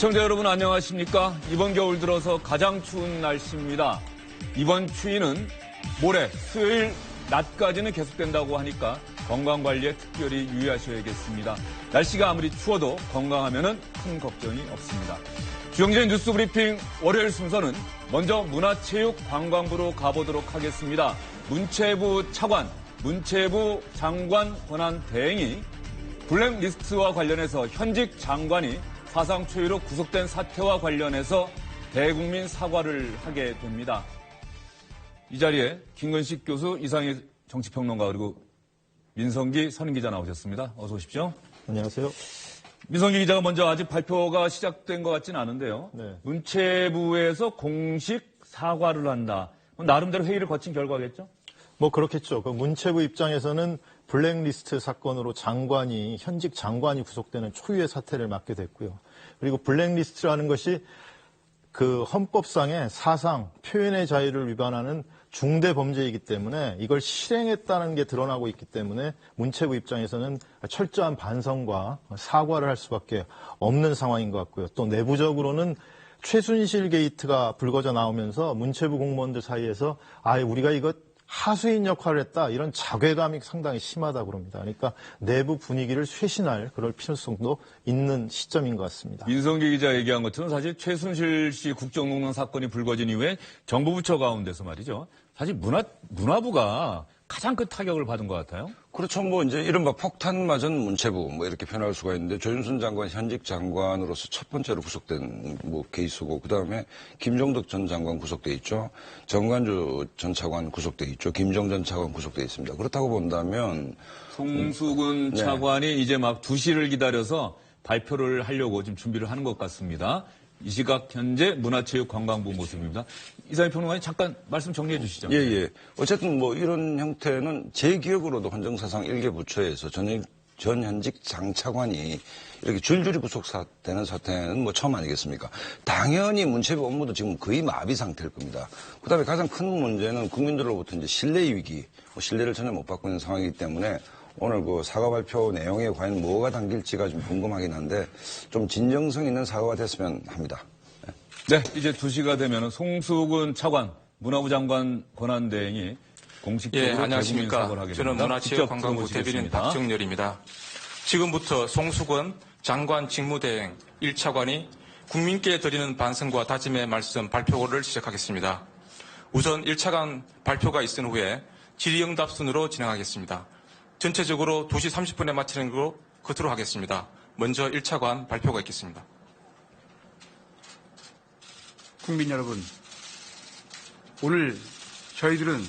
시청자 여러분 안녕하십니까? 이번 겨울 들어서 가장 추운 날씨입니다. 이번 추위는 모레 수요일 낮까지는 계속된다고 하니까 건강관리에 특별히 유의하셔야겠습니다. 날씨가 아무리 추워도 건강하면 큰 걱정이 없습니다. 주영진의 뉴스 브리핑 월요일 순서는 먼저 문화체육관광부로 가보도록 하겠습니다. 문체부 차관, 문체부 장관 권한 대행이 블랙리스트와 관련해서 현직 장관이 사상 초유로 구속된 사태와 관련해서 대국민 사과를 하게 됩니다. 이 자리에 김근식 교수, 이상희 정치평론가 그리고 민성기 선임기자 나오셨습니다. 어서 오십시오. 안녕하세요. 민성기 기자가 먼저 아직 발표가 시작된 것 같지는 않은데요. 네. 문체부에서 공식 사과를 한다. 나름대로 회의를 거친 결과겠죠? 뭐 그렇겠죠. 그 문체부 입장에서는 블랙리스트 사건으로 현직 장관이 구속되는 초유의 사태를 맞게 됐고요. 그리고 블랙리스트라는 것이 그 헌법상의 사상, 표현의 자유를 위반하는 중대 범죄이기 때문에 이걸 실행했다는 게 드러나고 있기 때문에 문체부 입장에서는 철저한 반성과 사과를 할 수밖에 없는 상황인 것 같고요. 또 내부적으로는 최순실 게이트가 불거져 나오면서 문체부 공무원들 사이에서 우리가 이거 하수인 역할을 했다, 이런 자괴감이 상당히 심하다고 그럽니다. 그러니까 내부 분위기를 쇄신할 그럴 필요성도 있는 시점인 것 같습니다. 민성기 기자 얘기한 것처럼 사실 최순실 씨 국정농단 사건이 불거진 이후에 정부 부처 가운데서 말이죠. 사실 문화부가 가장 큰 타격을 받은 것 같아요. 그렇죠. 이제 이른바 폭탄 맞은 문체부 이렇게 표현할 수가 있는데 조윤순 장관 현직 장관으로서 첫 번째로 구속된 케이스고 그다음에 김종덕 전 장관 구속돼 있죠. 정관주 전 차관 구속돼 있죠. 김정 전 차관 구속돼 있습니다. 그렇다고 본다면 송수근 차관이 이제 막 2시를 기다려서 발표를 하려고 지금 준비를 하는 것 같습니다. 이 시각 현재 문화체육관광부 모습입니다. 이상희 평론가님 잠깐 말씀 정리해 주시죠. 예. 어쨌든 이런 형태는 제 기억으로도 헌정사상 1개 부처에서 전 현직 장차관이 이렇게 줄줄이 구속되는 사태는 처음 아니겠습니까? 당연히 문체부 업무도 지금 거의 마비 상태일 겁니다. 그다음에 가장 큰 문제는 국민들로부터 이제 신뢰 위기, 신뢰를 전혀 못 받고 있는 상황이기 때문에 오늘 그 사과 발표 내용에 과연 뭐가 담길지가 좀 궁금하긴 한데 좀 진정성 있는 사과가 됐으면 합니다. 네, 이제 2시가 되면 송수근 차관, 문화부 장관 권한대행이 공식적으로 안녕하십니까. 사과를 하게 됩니다. 저는 문화체육관광부 대변인 박정렬입니다. 지금부터 송수근 장관 직무대행 1차관이 국민께 드리는 반성과 다짐의 말씀 발표를 시작하겠습니다. 우선 1차관 발표가 있은 후에 질의응답 순으로 진행하겠습니다. 전체적으로 2시 30분에 마치는 걸로 끝으로 하겠습니다. 먼저 1차관 발표가 있겠습니다. 국민 여러분, 오늘 저희들은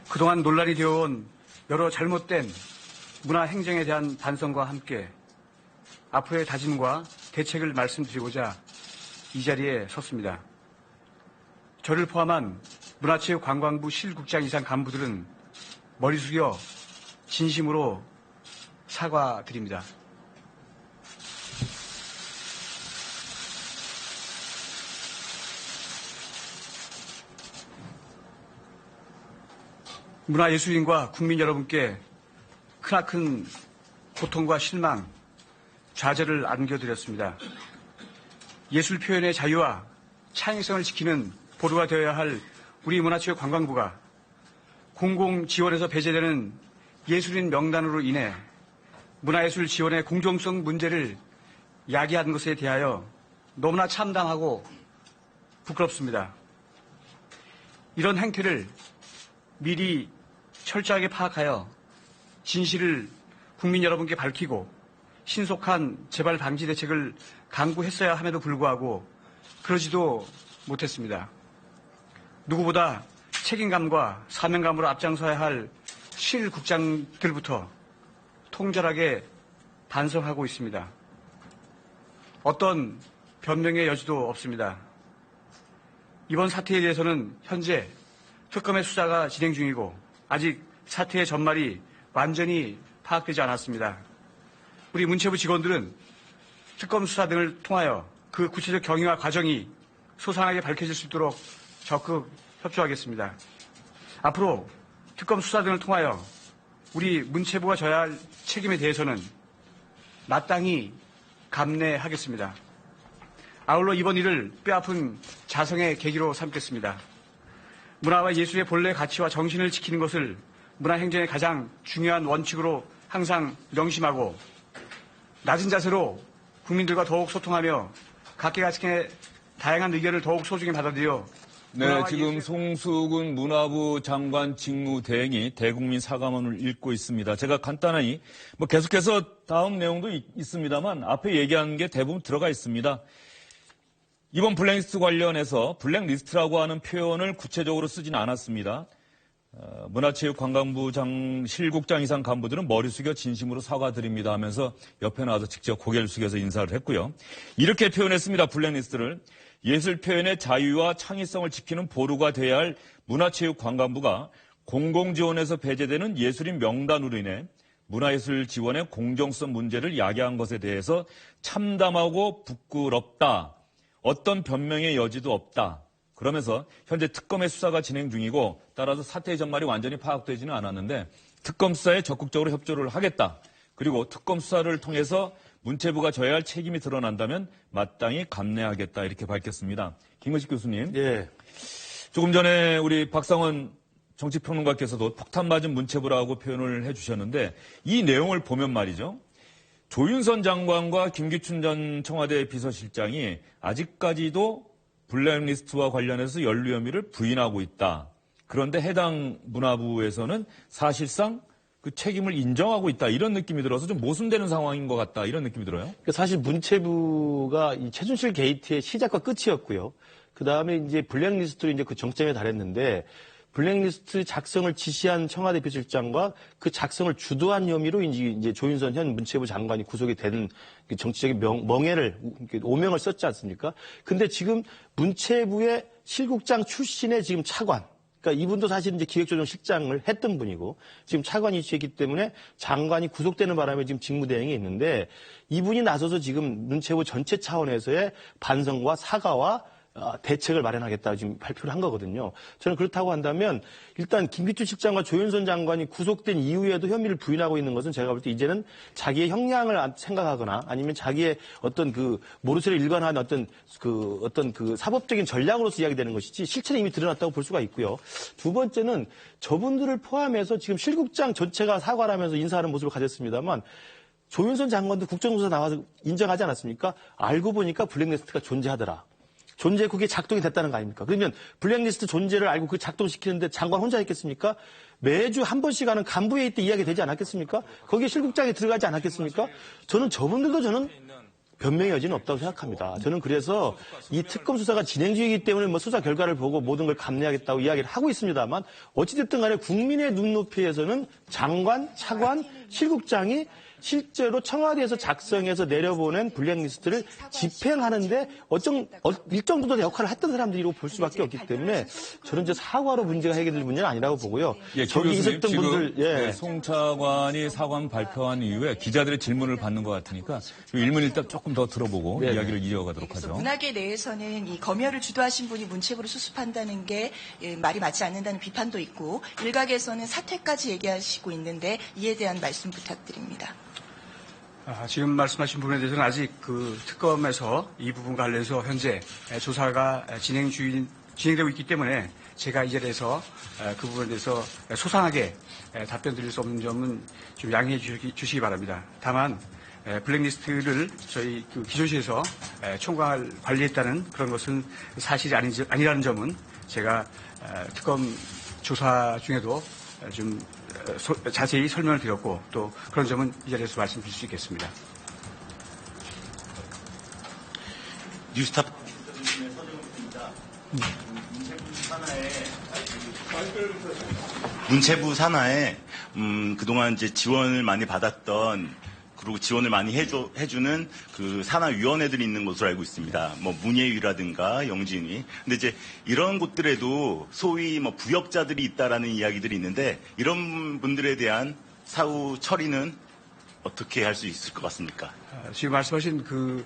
그동안 논란이 되어온 여러 잘못된 문화 행정에 대한 반성과 함께 앞으로의 다짐과 대책을 말씀드리고자 이 자리에 섰습니다. 저를 포함한 문화체육관광부 실국장 이상 간부들은 머리 숙여 진심으로 사과드립니다. 문화예술인과 국민 여러분께 크나큰 고통과 실망, 좌절을 안겨드렸습니다. 예술 표현의 자유와 창의성을 지키는 보루가 되어야 할 우리 문화체육관광부가 공공지원에서 배제되는 예술인 명단으로 인해 문화예술 지원의 공정성 문제를 야기한 것에 대하여 너무나 참담하고 부끄럽습니다. 이런 행태를 미리 철저하게 파악하여 진실을 국민 여러분께 밝히고 신속한 재발 방지 대책을 강구했어야 함에도 불구하고 그러지도 못했습니다. 누구보다 책임감과 사명감으로 앞장서야 할 실국장들부터 통절하게 반성하고 있습니다. 어떤 변명의 여지도 없습니다. 이번 사태에 대해서는 현재 특검의 수사가 진행 중이고 아직 사태의 전말이 완전히 파악되지 않았습니다. 우리 문체부 직원들은 특검 수사 등을 통하여 그 구체적 경위와 과정이 소상하게 밝혀질 수 있도록 적극 협조하겠습니다. 앞으로 특검 수사 등을 통하여 우리 문체부가 져야 할 책임에 대해서는 마땅히 감내하겠습니다. 아울러 이번 일을 뼈아픈 자성의 계기로 삼겠습니다. 문화와 예술의 본래 가치와 정신을 지키는 것을 문화행정의 가장 중요한 원칙으로 항상 명심하고 낮은 자세로 국민들과 더욱 소통하며 각계각층의 다양한 의견을 더욱 소중히 받아들여 네, 지금 송수근 문화부 장관 직무대행이 대국민 사과문을 읽고 있습니다. 제가 간단히 계속해서 다음 내용도 있습니다만 앞에 얘기한 게 대부분 들어가 있습니다. 이번 블랙리스트 관련해서 블랙리스트라고 하는 표현을 구체적으로 쓰진 않았습니다. 문화체육관광부 실국장 이상 간부들은 머리 숙여 진심으로 사과드립니다 하면서 옆에 나와서 직접 고개를 숙여서 인사를 했고요. 이렇게 표현했습니다. 블랙리스트를. 예술 표현의 자유와 창의성을 지키는 보루가 돼야 할 문화체육관광부가 공공지원에서 배제되는 예술인 명단으로 인해 문화예술 지원의 공정성 문제를 야기한 것에 대해서 참담하고 부끄럽다. 어떤 변명의 여지도 없다. 그러면서 현재 특검의 수사가 진행 중이고 따라서 사태의 전말이 완전히 파악되지는 않았는데 특검 수사에 적극적으로 협조를 하겠다. 그리고 특검 수사를 통해서 문체부가 져야 할 책임이 드러난다면 마땅히 감내하겠다. 이렇게 밝혔습니다. 김근식 교수님. 예. 조금 전에 우리 박상원 정치평론가께서도 폭탄 맞은 문체부라고 표현을 해주셨는데 이 내용을 보면 말이죠. 조윤선 장관과 김기춘 전 청와대 비서실장이 아직까지도 블랙리스트와 관련해서 연루 혐의를 부인하고 있다. 그런데 해당 문화부에서는 사실상 그 책임을 인정하고 있다. 이런 느낌이 들어서 좀 모순되는 상황인 것 같다. 이런 느낌이 들어요. 사실 문체부가 이 최순실 게이트의 시작과 끝이었고요. 그 다음에 이제 블랙리스트로 이제 그 정점에 달했는데 블랙리스트 작성을 지시한 청와대 비서실장과 그 작성을 주도한 혐의로 이제 조윤선 현 문체부 장관이 구속이 된 정치적인 멍해를, 오명을 썼지 않습니까? 근데 지금 문체부의 실국장 출신의 지금 차관, 그러니까 이분도 사실 이제 기획조정실장을 했던 분이고 지금 차관이 있기 때문에 장관이 구속되는 바람에 지금 직무대행이 있는데 이분이 나서서 지금 문체부 전체 차원에서의 반성과 사과와 대책을 마련하겠다 지금 발표를 한 거거든요. 저는 그렇다고 한다면 일단 김기춘 실장과 조윤선 장관이 구속된 이후에도 혐의를 부인하고 있는 것은 제가 볼 때 이제는 자기의 형량을 생각하거나 아니면 자기의 어떤 그 모르쇠를 일관한 어떤 그 사법적인 전략으로서 이야기되는 것이지 실체는 이미 드러났다고 볼 수가 있고요. 두 번째는 저분들을 포함해서 지금 실국장 전체가 사과를 하면서 인사하는 모습을 가졌습니다만 조윤선 장관도 국정조사 나와서 인정하지 않았습니까? 알고 보니까 블랙리스트가 존재하더라. 존재 그게 작동이 됐다는 거 아닙니까? 그러면 블랙리스트 존재를 알고 그 작동시키는데 장관 혼자 했겠습니까? 매주 한 번씩 하는 간부회의 때 이야기 되지 않았겠습니까? 거기에 실국장이 들어가지 않았겠습니까? 저는 저분들도 변명의 여지는 없다고 생각합니다. 저는 그래서 이 특검 수사가 진행 중이기 때문에 뭐 수사 결과를 보고 모든 걸 감내하겠다고 이야기를 하고 있습니다만 어찌됐든 간에 국민의 눈높이에서는 장관, 차관, 실국장이 실제로 청와대에서 작성해서 내려보낸 블랙리스트를 집행하는데 일정 정도 역할을 했던 사람들이라고 볼 수밖에 없기 때문에 저는 이제 사과로 문제가 해결될 문제는 아니라고 보고요. 예, 저기 교수님, 있었던 분들, 예. 송 차관이 사과문 발표한 이후에 기자들의 질문을 받는 것 같으니까 일문 일답 조금 더 들어보고 네. 이야기를 이어가도록 하죠. 문화계 내에서는 이 검열을 주도하신 분이 문체부를 수습한다는 게 말이 맞지 않는다는 비판도 있고 일각에서는 사퇴까지 얘기하시고 있는데 이에 대한 말씀 부탁드립니다. 지금 말씀하신 부분에 대해서는 아직 그 특검에서 이 부분과 관련해서 현재 조사가 진행되고 있기 때문에 제가 이 자리에서 그 부분에 대해서 소상하게 답변 드릴 수 없는 점은 좀 양해해 주시기 바랍니다. 다만 블랙리스트를 저희 그 기조실에서 총괄 관리했다는 그런 것은 사실이 아니라는 점은 제가 특검 조사 중에도 좀 자세히 설명을 드렸고 또 그런 점은 이 자리에서 말씀드릴 수 있겠습니다. 뉴스탑 문체부 산하에 그동안 이제 지원을 많이 받았던 그리고 지원을 많이 해주는 그 산하위원회들이 있는 것으로 알고 있습니다. 뭐 문예위라든가 영진위. 근데 이제 이런 곳들에도 소위 뭐 부역자들이 있다라는 이야기들이 있는데 이런 분들에 대한 사후 처리는 어떻게 할 수 있을 것 같습니까? 지금 말씀하신 그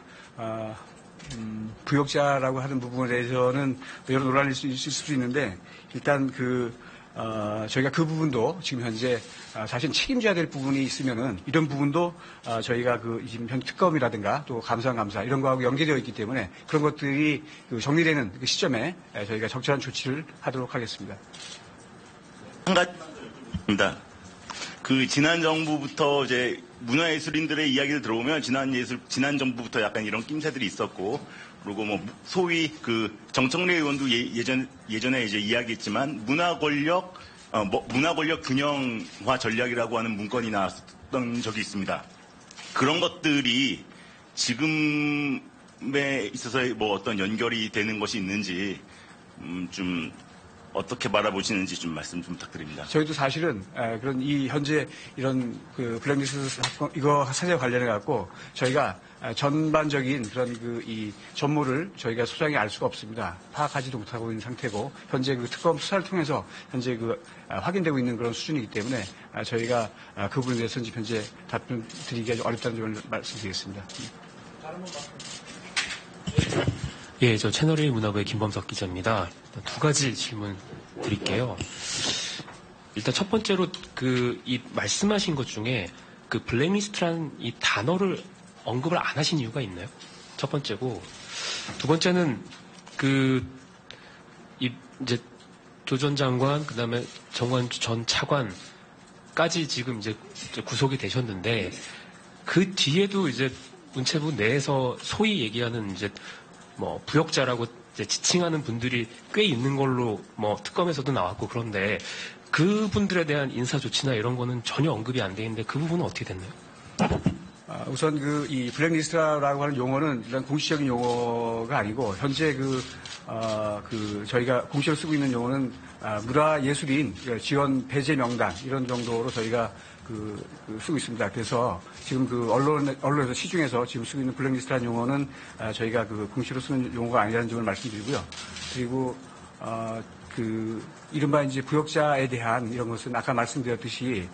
부역자라고 하는 부분에 대해서는 여러 논란이 있을 수 있는데 일단 그 저희가 그 부분도 지금 현재 사실 책임져야 될 부분이 있으면은 이런 부분도 저희가 그 지금 현 특검이라든가 또 감사 이런 거하고 연계되어 있기 때문에 그런 것들이 그 정리되는 그 시점에 저희가 적절한 조치를 하도록 하겠습니다. 한 가지입니다. 그 지난 정부부터 이제 문화예술인들의 이야기를 들어보면 지난 정부부터 약간 이런 낌새들이 있었고, 그리고 뭐 소위 그 정청래 의원도 예전에 이제 이야기했지만 문화 권력 균형화 전략이라고 하는 문건이 나왔던 적이 있습니다. 그런 것들이 지금에 있어서 뭐 어떤 연결이 되는 것이 있는지 좀 어떻게 바라보시는지 좀 말씀 좀 부탁드립니다. 저희도 사실은 그런 이 현재 이런 그 블랙리스트 사건 이거 사례와 관련해 갖고 저희가 전반적인 그런 그 이 전모를 저희가 소장히 알 수가 없습니다. 파악하지도 못하고 있는 상태고 현재 그 특검 수사를 통해서 현재 그 확인되고 있는 그런 수준이기 때문에 저희가 그 부분에 대해서는 지금 현재 답변 드리기가 좀 어렵다는 점을 말씀드리겠습니다. 예, 저 채널A 문화부의 김범석 기자입니다. 두 가지 질문 드릴게요. 일단 첫 번째로 이 말씀하신 것 중에 그 블랙리스트라는 이 단어를 언급을 안 하신 이유가 있나요? 첫 번째고, 두 번째는 이제 조 전 장관, 그 다음에 정관 전 차관까지 지금 이제 구속이 되셨는데, 그 뒤에도 이제 문체부 내에서 소위 얘기하는 이제 뭐 부역자라고 이제 지칭하는 분들이 꽤 있는 걸로 뭐 특검에서도 나왔고, 그런데 그분들에 대한 인사 조치나 이런 거는 전혀 언급이 안 돼 있는데 그 부분은 어떻게 됐나요? 우선 이 블랙리스트라고 하는 용어는 일단 공식적인 용어가 아니고 현재 저희가 공식으로 쓰고 있는 용어는 문화예술인 지원 배제 명단 이런 정도로 저희가 쓰고 있습니다. 그래서 지금 언론에서 시중에서 지금 쓰고 있는 블랙리스트라는 용어는 저희가 공식으로 쓰는 용어가 아니라는 점을 말씀드리고요. 그리고 이른바 이제 부역자에 대한 이런 것은 아까 말씀드렸듯이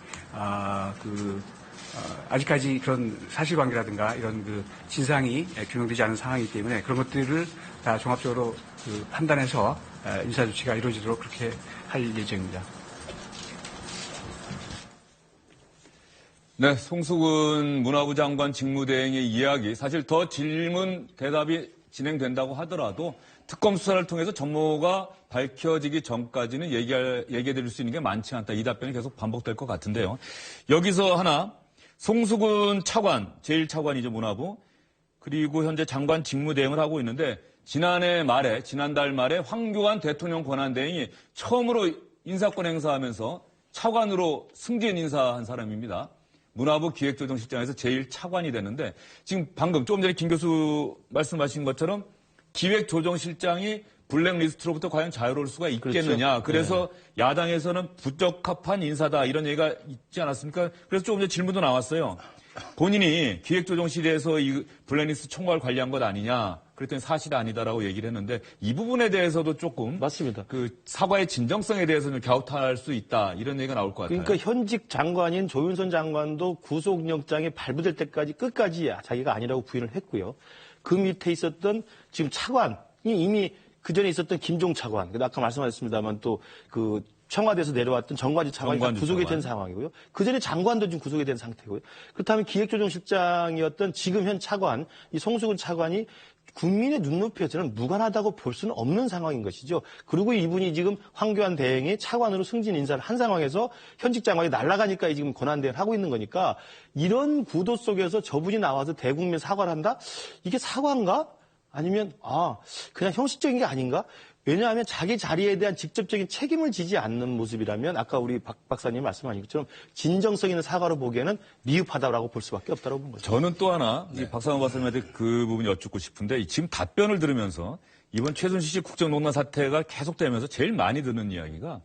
아직까지 그런 사실관계라든가 이런 진상이 규명되지 않은 상황이기 때문에 그런 것들을 다 종합적으로 판단해서 인사조치가 이루어지도록 그렇게 할 예정입니다. 네, 송수근 문화부 장관 직무대행의 이야기, 사실 더 질문 대답이 진행된다고 하더라도 특검 수사를 통해서 전모가 밝혀지기 전까지는 얘기해드릴 수 있는 게 많지 않다. 이 답변이 계속 반복될 것 같은데요. 여기서 하나, 송수근 차관, 제1차관이죠, 문화부. 그리고 현재 장관 직무대행을 하고 있는데 지난달 말에 황교안 대통령 권한대행이 처음으로 인사권 행사하면서 차관으로 승진 인사한 사람입니다. 문화부 기획조정실장에서 제1차관이 되는데 지금 방금 조금 전에 김 교수 말씀하신 것처럼 기획조정실장이 블랙리스트로부터 과연 자유로울 수가 있겠느냐. 그래서 네. 야당에서는 부적합한 인사다 이런 얘기가 있지 않았습니까? 그래서 조금 전에 질문도 나왔어요. 본인이 기획조정실에서 이 블랙리스트 총괄 관리한 것 아니냐. 그랬더니 사실이 아니다라고 얘기를 했는데 이 부분에 대해서도 조금 맞습니다. 사과의 진정성에 대해서는 갸우탈할 수 있다 이런 얘기가 나올 것 같아요. 그러니까 현직 장관인 조윤선 장관도 구속영장이 발부될 때까지 끝까지 자기가 아니라고 부인을 했고요. 그 밑에 있었던 지금 차관이 이미 그 전에 있었던 김종 차관, 아까 말씀하셨습니다만 또 청와대에서 내려왔던 정관주 차관이 구속이 된 상황이고요. 그 전에 장관도 지금 구속이 된 상태고요. 그렇다면 기획조정실장이었던 지금 현 차관, 이 송수근 차관이 국민의 눈높이에서는 무관하다고 볼 수는 없는 상황인 것이죠. 그리고 이분이 지금 황교안 대행의 차관으로 승진 인사를 한 상황에서 현직 장관이 날아가니까 지금 권한대행을 하고 있는 거니까 이런 구도 속에서 저분이 나와서 대국민 사과를 한다? 이게 사과인가? 아니면 그냥 형식적인 게 아닌가? 왜냐하면 자기 자리에 대한 직접적인 책임을 지지 않는 모습이라면 아까 우리 박 박사님 말씀하신 것처럼 진정성 있는 사과로 보기에는 미흡하다고 볼 수밖에 없다고 본 거죠. 저는 또 하나 박상원 박사님한테 그 부분 여쭙고 싶은데 지금 답변을 들으면서 이번 최순실 씨 국정농단 사태가 계속되면서 제일 많이 듣는 이야기가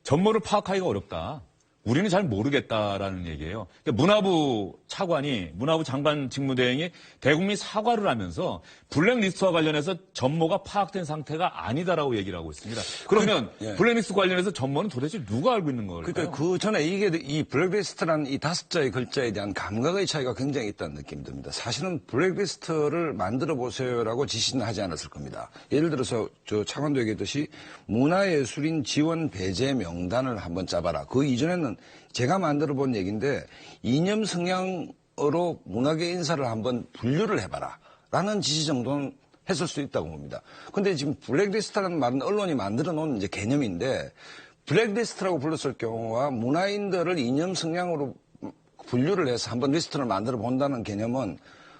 전모를 파악하기가 어렵다. 우리는 잘 모르겠다라는 얘기예요. 그러니까 문화부 장관 직무대행이 대국민 사과를 하면서 블랙리스트와 관련해서 전모가 파악된 상태가 아니다라고 얘기를 하고 있습니다. 그러면 블랙리스트 관련해서 전모는 도대체 누가 알고 있는 걸까요? 그러니까 그 전에 이 블랙리스트라는 이 5자의 글자에 대한 감각의 차이가 굉장히 있다는 느낌이 듭니다. 사실은 블랙리스트를 만들어 보세요라고 지시는 하지 않았을 겁니다. 예를 들어서 저 차관도 얘기했듯이 문화예술인 지원 배제 명단을 한번 짜봐라. 그 이전에는 제가 만들어 본 얘기인데 이념 성향으로 문화계 인사를 한번 분류를 해봐라 라는 지시 정도는 했을 수 있다고 봅니다. 근데 지금 블랙리스트라는 말은 언론이 만들어 놓은 이제 개념인데 블랙리스트라고 불렀을 경우와 문화인들을 이념 성향으로 분류를 해서 한번 리스트를 만들어 본다는 개념은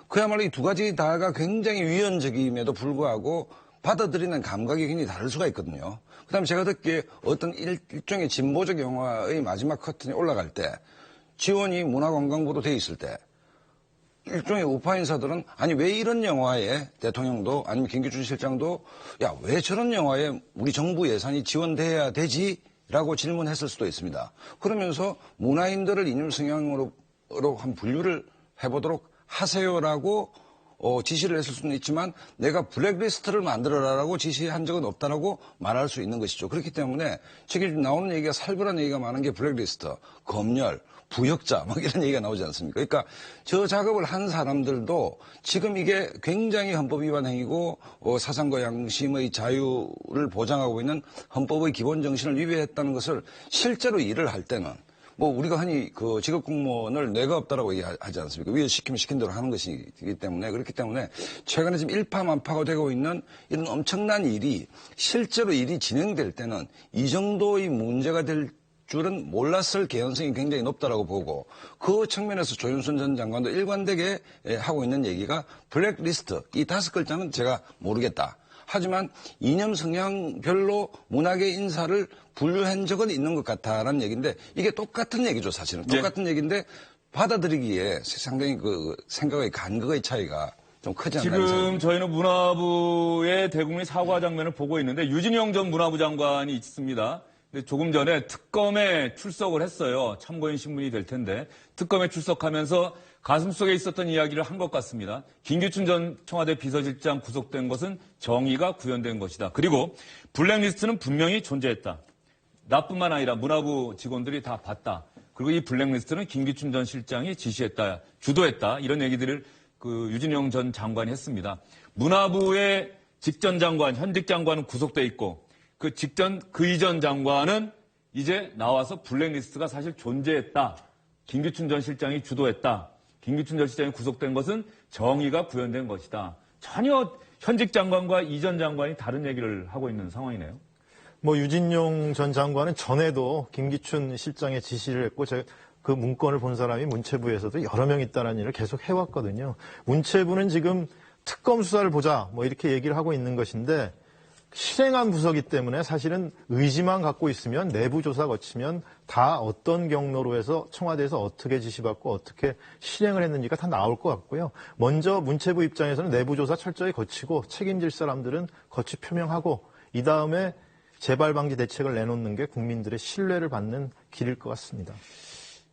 그야말로 이 두 가지 다가 굉장히 위헌적임에도 불구하고 받아들이는 감각이 굉장히 다를 수가 있거든요. 그다음에 제가 듣기에 어떤 일종의 진보적 영화의 마지막 커튼이 올라갈 때 지원이 문화관광부로 돼 있을 때 일종의 우파 인사들은 아니 왜 이런 영화에 대통령도 아니면 김기춘 실장도 야 왜 저런 영화에 우리 정부 예산이 지원돼야 되지? 라고 질문했을 수도 있습니다. 그러면서 문화인들을 이념 성향으로 한 분류를 해보도록 하세요라고 지시를 했을 수는 있지만 내가 블랙리스트를 만들어라라고 지시한 적은 없다라고 말할 수 있는 것이죠. 그렇기 때문에 지금 나오는 얘기가 살벌한 얘기가 많은 게 블랙리스트, 검열, 부역자 막 이런 얘기가 나오지 않습니까? 그러니까 저 작업을 한 사람들도 지금 이게 굉장히 헌법 위반 행위고 사상과 양심의 자유를 보장하고 있는 헌법의 기본 정신을 위배했다는 것을 실제로 일을 할 때는 뭐 우리가 흔히 그 직업 공무원을 뇌가 없다라고 얘기하지 않습니까? 위에서 시키면 시킨 대로 하는 것이기 때문에 그렇기 때문에 최근에 지금 일파만파가 되고 있는 이런 엄청난 일이 실제로 일이 진행될 때는 이 정도의 문제가 될 줄은 몰랐을 개연성이 굉장히 높다라고 보고 그 측면에서 조윤선 전 장관도 일관되게 하고 있는 얘기가 블랙리스트 이 5글자는 제가 모르겠다. 하지만 이념 성향별로 문화계 인사를 분류한 적은 있는 것 같다라는 얘기인데 이게 똑같은 얘기죠 사실은. 똑같은 얘기인데 받아들이기에 상당히 그 생각의 간극의 차이가 좀 크지 않나. 지금 저희는 문화부의 대국민 사과 장면을 보고 있는데 유진영 전 문화부 장관이 있습니다. 근데 조금 전에 특검에 출석을 했어요. 참고인 신문이 될 텐데 특검에 출석하면서 가슴속에 있었던 이야기를 한 것 같습니다. 김기춘 전 청와대 비서실장 구속된 것은 정의가 구현된 것이다. 그리고 블랙리스트는 분명히 존재했다. 나뿐만 아니라 문화부 직원들이 다 봤다. 그리고 이 블랙리스트는 김기춘 전 실장이 지시했다, 주도했다. 이런 얘기들을 그 유진영 전 장관이 했습니다. 문화부의 직전 장관, 현직 장관은 구속돼 있고 그 이전 장관은 이제 나와서 블랙리스트가 사실 존재했다. 김기춘 전 실장이 주도했다. 김기춘 전 실장이 구속된 것은 정의가 구현된 것이다. 전혀 현직 장관과 이전 장관이 다른 얘기를 하고 있는 상황이네요. 뭐 유진용 전 장관은 전에도 김기춘 실장의 지시를 했고 그 문건을 본 사람이 문체부에서도 여러 명 있다는 일을 계속 해왔거든요. 문체부는 지금 특검 수사를 보자 뭐 이렇게 얘기를 하고 있는 것인데 실행한 부서기 때문에 사실은 의지만 갖고 있으면 내부 조사 거치면 다 어떤 경로로 해서 청와대에서 어떻게 지시받고 어떻게 실행을 했는지가 다 나올 것 같고요. 먼저 문체부 입장에서는 내부 조사 철저히 거치고 책임질 사람들은 거치 표명하고 이 다음에 재발 방지 대책을 내놓는 게 국민들의 신뢰를 받는 길일 것 같습니다.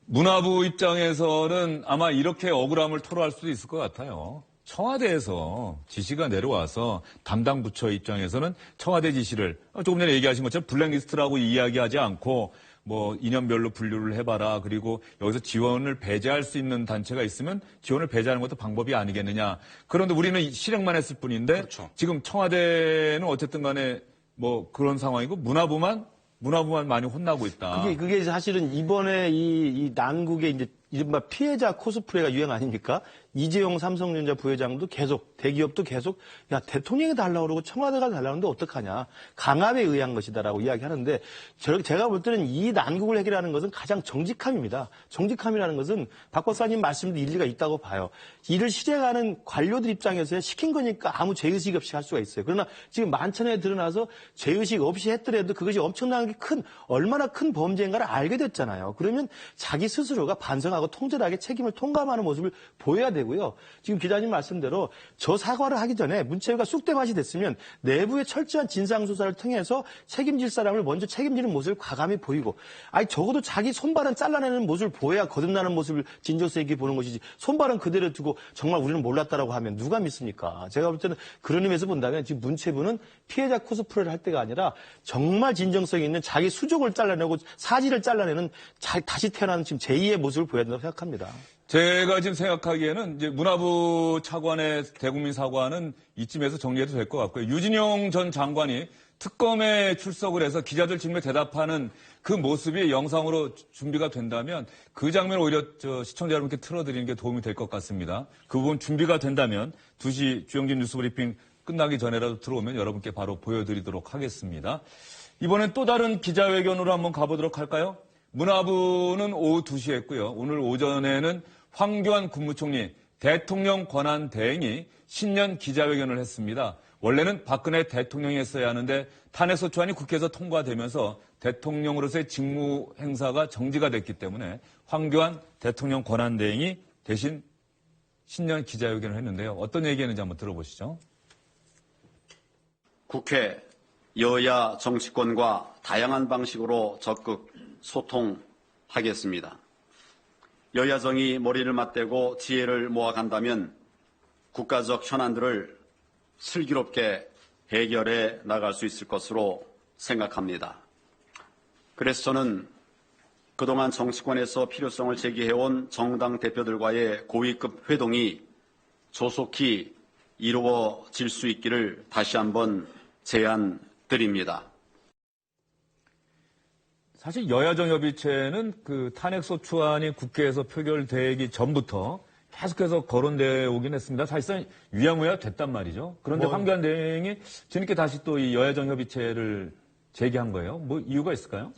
문화부 입장에서는 아마 이렇게 억울함을 토로할 수도 있을 것 같아요. 청와대에서 지시가 내려와서 담당 부처 입장에서는 청와대 지시를 조금 전에 얘기하신 것처럼 블랙리스트라고 이야기하지 않고 뭐 이념별로 분류를 해봐라. 그리고 여기서 지원을 배제할 수 있는 단체가 있으면 지원을 배제하는 것도 방법이 아니겠느냐. 그런데 우리는 실행만 했을 뿐인데 그렇죠. 지금 청와대는 어쨌든 간에 뭐 그런 상황이고 문화부만 많이 혼나고 있다. 그게 사실은 이번에 이 난국의 이제 이른바 피해자 코스프레가 유행 아닙니까? 이재용 삼성전자 부회장도 계속, 대기업도 계속, 야, 대통령이 달라고 그러고 청와대가 달라는데 어떡하냐. 강압에 의한 것이다라고 이야기하는데, 제가 볼 때는 이 난국을 해결하는 것은 가장 정직함입니다. 정직함이라는 것은 박 박사님 말씀도 일리가 있다고 봐요. 이를 실행하는 관료들 입장에서 시킨 거니까 아무 죄의식 없이 할 수가 있어요. 그러나 지금 만천에 드러나서 죄의식 없이 했더라도 그것이 엄청나게 얼마나 큰 범죄인가를 알게 됐잖아요. 그러면 자기 스스로가 반성하고 결정하고 통제하게 책임을 통감하는 모습을 보여야 되고요. 지금 기자님 말씀대로 저 사과를 하기 전에 문체부가 쑥대밭이 됐으면 내부의 철저한 진상조사를 통해서 책임질 사람을 먼저 책임지는 모습을 과감히 보이고, 아니 적어도 자기 손발은 잘라내는 모습을 보여야 거듭나는 모습을 진정성 있게 보는 것이지, 손발은 그대로 두고 정말 우리는 몰랐다라고 하면 누가 믿습니까? 제가 볼 때는 그런 의미에서 본다면 지금 문체부는 피해자 코스프레를 할 때가 아니라 정말 진정성 있는 자기 수족을 잘라내고 사지를 잘라내는 다시 태어나는 지금 제2의 모습을 보여야 된다고 생각합니다. 제가 지금 생각하기에는 이제 문화부 차관의 대국민 사과는 이쯤에서 정리해도 될 것 같고요. 유진용 전 장관이 특검에 출석을 해서 기자들 질문에 대답하는 그 모습이 영상으로 준비가 된다면 그 장면을 오히려 시청자 여러분께 틀어드리는 게 도움이 될 것 같습니다. 그 부분 준비가 된다면 2시 주영진 뉴스브리핑 끝나기 전에라도 들어오면 여러분께 바로 보여드리도록 하겠습니다. 이번엔 또 다른 기자회견으로 한번 가보도록 할까요? 문화부는 오후 2시에 했고요. 오늘 오전에는 황교안 국무총리 대통령 권한 대행이 신년 기자회견을 했습니다. 원래는 박근혜 대통령이 했어야 하는데 탄핵소추안이 국회에서 통과되면서 대통령으로서의 직무 행사가 정지가 됐기 때문에 황교안 대통령 권한 대행이 대신 신년 기자회견을 했는데요. 어떤 얘기했는지 한번 들어보시죠. 국회, 여야 정치권과 다양한 방식으로 적극 소통하겠습니다. 여야정이 머리를 맞대고 지혜를 모아간다면 국가적 현안들을 슬기롭게 해결해 나갈 수 있을 것으로 생각합니다. 그래서 저는 그동안 정치권에서 필요성을 제기해온 정당 대표들과의 고위급 회동이 조속히 이루어질 수 있기를 다시 한번 제안드립니다. 사실 여야정협의체는 그 탄핵소추안이 국회에서 표결되기 전부터 계속해서 거론되어 오긴 했습니다. 사실상 위야무야 됐단 말이죠. 그런데 황교안 대행이 뒤늦게 다시 또 이 여야정협의체를 제기한 거예요. 뭐 이유가 있을까요?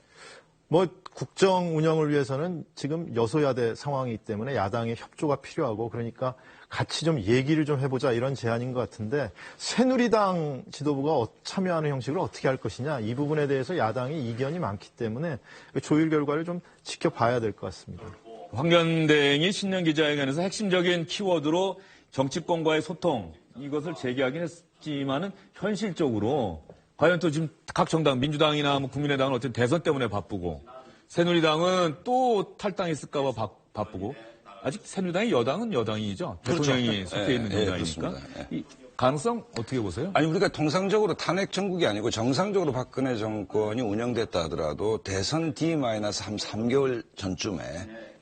국정 운영을 위해서는 지금 여소야대 상황이기 때문에 야당의 협조가 필요하고, 그러니까 같이 좀 얘기를 좀 해보자 이런 제안인 것 같은데, 새누리당 지도부가 참여하는 형식을 어떻게 할 것이냐, 이 부분에 대해서 야당이 이견이 많기 때문에 조율 결과를 좀 지켜봐야 될 것 같습니다. 황교안 대행이 신년 기자회견에서 핵심적인 키워드로 정치권과의 소통, 이것을 제기하긴 했지만은 현실적으로 과연 또 지금 각 정당, 민주당이나 국민의당은 어쨌든 대선 때문에 바쁘고, 새누리당은 또 탈당했을까봐 바쁘고, 아직 새누리당이 여당은 여당이죠. 대통령이 속해 있는 여당이니까. 이 가능성 어떻게 보세요? 아니, 우리가 통상적으로 탄핵 정국이 아니고 정상적으로 박근혜 정권이 운영됐다 하더라도 대선 D-3개월 전쯤에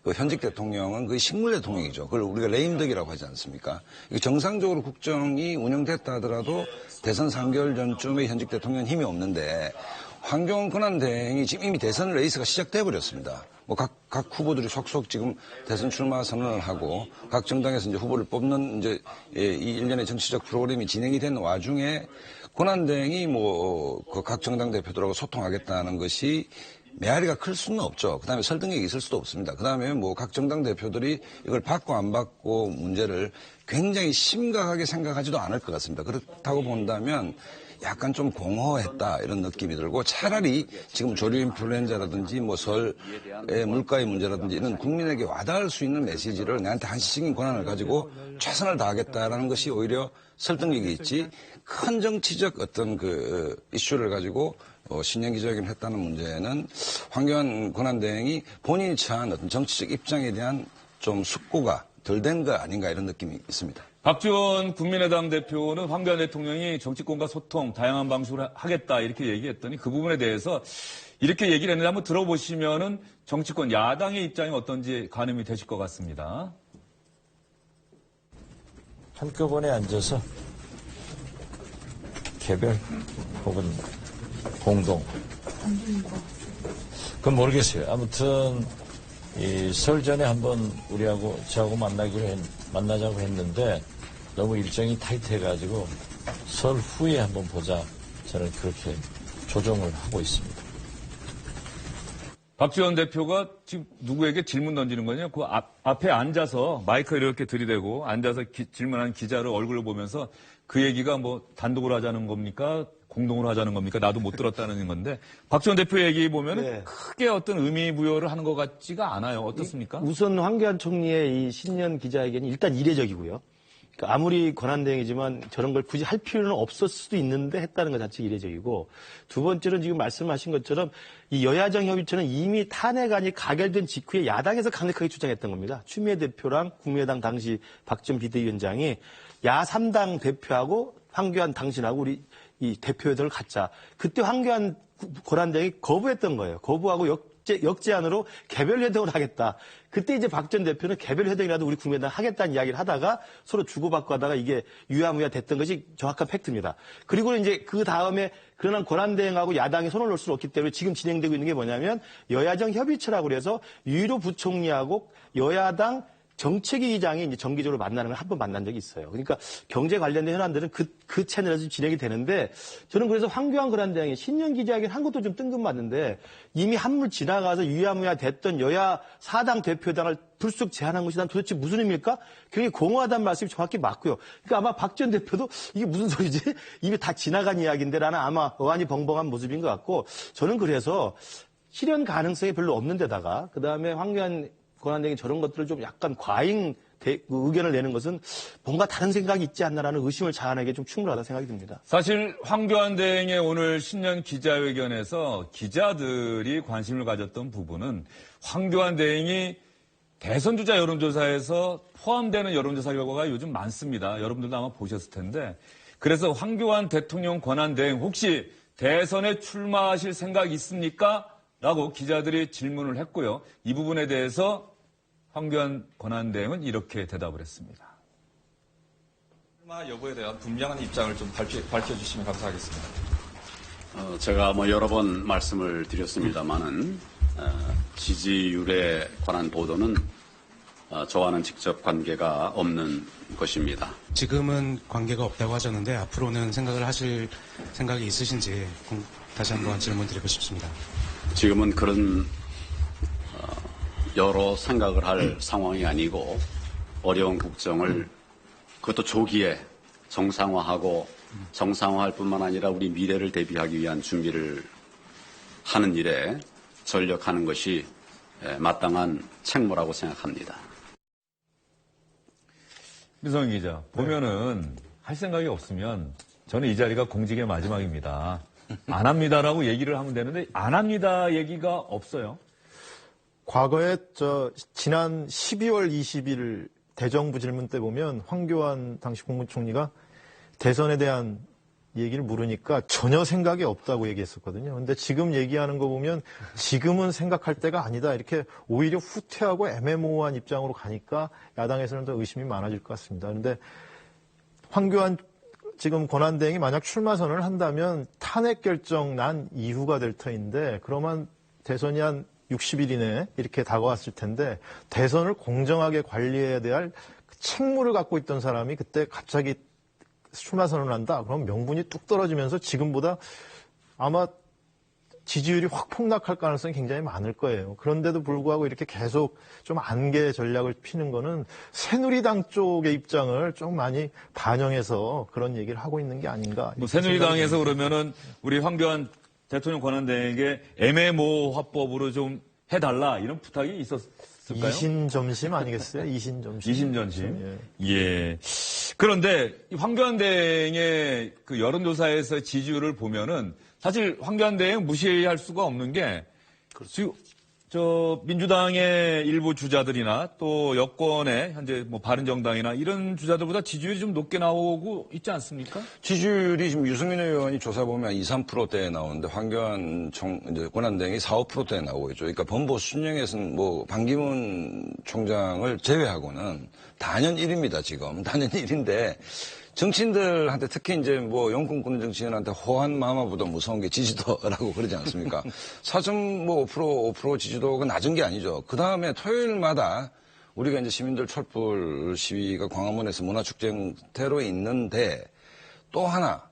그 현직 대통령은 그 식물 대통령이죠. 그걸 우리가 레임덕이라고 하지 않습니까? 정상적으로 국정이 운영됐다 하더라도 대선 3개월 전쯤에 현직 대통령은 힘이 없는데, 황교안 권한 대행이 지금 이미 대선 레이스가 시작돼 버렸습니다. 각 후보들이 속속 지금 대선 출마 선언을 하고 각 정당에서 이제 후보를 뽑는 이제 이 일련의 정치적 프로그램이 진행이 된 와중에 권한 대행이 각 정당 대표들하고 소통하겠다는 것이 메아리가 클 수는 없죠. 그다음에 설득력이 있을 수도 없습니다. 그다음에 각 정당 대표들이 이걸 받고 안 받고 문제를 굉장히 심각하게 생각하지도 않을 것 같습니다. 그렇다고 본다면 약간 좀 공허했다 이런 느낌이 들고, 차라리 지금 조류 인플루엔자라든지 설의 물가의 문제라든지 이런 국민에게 와닿을 수 있는 메시지를 내한테 한시적인 권한을 가지고 최선을 다하겠다라는 것이 오히려 설득력이 있지, 큰 정치적 어떤 그 이슈를 가지고 신년 기자회견을 했다는 문제는 황교안 권한 대행이 본인이 처한 어떤 정치적 입장에 대한 좀 숙고가 덜 된 거 아닌가 이런 느낌이 있습니다. 박지원 국민의당 대표는 황교안 대통령이 정치권과 소통, 다양한 방식으로 하겠다 이렇게 얘기했더니 그 부분에 대해서 이렇게 얘기를 했는데 한번 들어보시면은 정치권 야당의 입장이 어떤지 가늠이 되실 것 같습니다. 한꺼번에 앉아서 개별 혹은 공동, 그건 모르겠어요. 아무튼 설 전에 한번 저하고 만나자고 했는데 너무 일정이 타이트해가지고 설 후에 한번 보자, 저는 그렇게 조정을 하고 있습니다. 박지원 대표가 지금 누구에게 질문 던지는 거냐? 그 앞에 앉아서 마이크 이렇게 들이대고 앉아서 질문한 기자를 얼굴을 보면서 그 얘기가 단독으로 하자는 겁니까? 공동으로 하자는 겁니까? 나도 못 들었다는 건데 박지원 대표 얘기 보면은 네. 크게 어떤 의미 부여를 하는 것 같지가 않아요. 어떻습니까? 우선 황교안 총리의 이 신년 기자회견이 일단 이례적이고요. 그러니까 아무리 권한대행이지만 저런 걸 굳이 할 필요는 없었을 수도 있는데 했다는 것 자체가 이례적이고, 두 번째는 지금 말씀하신 것처럼 이 여야정 협의체는 이미 탄핵안이 가결된 직후에 야당에서 강력하게 주장했던 겁니다. 추미애 대표랑 국민의당 당시 박지원 비대위원장이 야 3당 대표하고 황교안 당신하고 우리 이 대표회동을 갖자. 그때 황교안 권한대행이 거부했던 거예요. 거부하고 역제안으로 개별 회동을 하겠다. 그때 이제 박 전 대표는 개별 회동이라도 우리 국민의당 하겠다는 이야기를 하다가 서로 주고받고 하다가 이게 유야무야 됐던 것이 정확한 팩트입니다. 그리고 이제 그 다음에 그러나 권한대행하고 야당이 손을 놓을 수는 없기 때문에 지금 진행되고 있는 게 뭐냐면 여야정 협의체라고 그래서 유일호 부총리하고 여야당 정책위의장이 이제 정기적으로 만나는 걸 한 번 만난 적이 있어요. 그러니까 경제 관련된 현안들은 그 채널에서 진행이 되는데, 저는 그래서 황교안 권한대행이 신년 기자회견 한 것도 좀 뜬금맞는데 이미 한물 지나가서 유야무야 됐던 여야 4당 대표당을 불쑥 제안한 것이 난 도대체 무슨 의미일까? 굉장히 공허하다는 말씀이 정확히 맞고요. 그러니까 아마 박 전 대표도 이게 무슨 소리지? 이미 다 지나간 이야기인데 라는 아마 어안이 벙벙한 모습인 것 같고, 저는 그래서 실현 가능성이 별로 없는 데다가 그다음에 황교안 권한대행이 저런 것들을 좀 약간 과잉 의견을 내는 것은 뭔가 다른 생각이 있지 않나라는 의심을 자아내기에 좀 충분하다 생각이 듭니다. 사실 황교안 대행의 오늘 신년 기자회견에서 기자들이 관심을 가졌던 부분은 황교안 대행이 대선 주자 여론조사에서 포함되는 여론조사 결과가 요즘 많습니다. 여러분들도 아마 보셨을 텐데, 그래서 황교안 대통령 권한대행 혹시 대선에 출마하실 생각 있습니까? 라고 기자들이 질문을 했고요. 이 부분에 대해서 황교안 권한대행은 이렇게 대답을 했습니다. 출마 여부에 대한 분명한 입장을 좀 밝혀주시면 감사하겠습니다. 제가 여러 번 말씀을 드렸습니다마는 지지율에 관한 보도는 저와는 직접 관계가 없는 것입니다. 지금은 관계가 없다고 하셨는데 앞으로는 생각을 하실 생각이 있으신지 다시 한번 질문 드리고 싶습니다. 지금은 그런 여러 생각을 할 상황이 아니고 어려운 국정을 그것도 조기에 정상화하고 정상화할 뿐만 아니라 우리 미래를 대비하기 위한 준비를 하는 일에 전력하는 것이 마땅한 책무라고 생각합니다. 민성 기자, 보면은 할 생각이 없으면 저는 이 자리가 공직의 마지막입니다. 안 합니다라고 얘기를 하면 되는데 안 합니다 얘기가 없어요. 과거에 지난 12월 20일 대정부 질문 때 보면 황교안 당시 국무총리가 대선에 대한 얘기를 물으니까 전혀 생각이 없다고 얘기했었거든요. 근데 지금 얘기하는 거 보면 지금은 생각할 때가 아니다. 이렇게 오히려 후퇴하고 애매모호한 입장으로 가니까 야당에서는 더 의심이 많아질 것 같습니다. 그런데 황교안 지금 권한대행이 만약 출마 선언을 한다면 탄핵 결정 난 이후가 될 터인데, 그러면 대선이 한 60일 이내에 이렇게 다가왔을 텐데 대선을 공정하게 관리해야 될 책무를 갖고 있던 사람이 그때 갑자기 출마 선언을 한다. 그럼 명분이 뚝 떨어지면서 지금보다 아마 지지율이 확 폭락할 가능성이 굉장히 많을 거예요. 그런데도 불구하고 이렇게 계속 좀 안개 전략을 피는 거는 새누리당 쪽의 입장을 좀 많이 반영해서 그런 얘기를 하고 있는 게 아닌가. 새누리당에서 그러면은 우리 황교안 대통령 권한대행에게 애매모호화법으로 좀 해달라 이런 부탁이 있었을까요? 이신점심 아니겠어요? 이신점심. 이신점심. 예. 그런데 황교안 대행의 그 여론조사에서 지지율을 보면은 사실 황교안 대행 무시할 수가 없는 게, 지금 민주당의 일부 주자들이나 또 여권의 현재 바른정당이나 이런 주자들보다 지지율이 좀 높게 나오고 있지 않습니까? 지지율이 지금 유승민 의원이 조사 보면 2, 3%대에 나오는데 황교안 이제 권한대행이 4, 5%대에 나오고 있죠. 그러니까 범보 순영에서는 반기문 총장을 제외하고는 단연 1위입니다, 지금. 단연 1위인데, 정치인들한테 특히 이제 영권꾸는 정치인한테 호환 마마보다 무서운 게 지지도라고 그러지 않습니까? 4.5% 지지도가 낮은 게 아니죠. 그 다음에 토요일마다 우리가 이제 시민들 촛불 시위가 광화문에서 문화축제 형태로 있는데 또 하나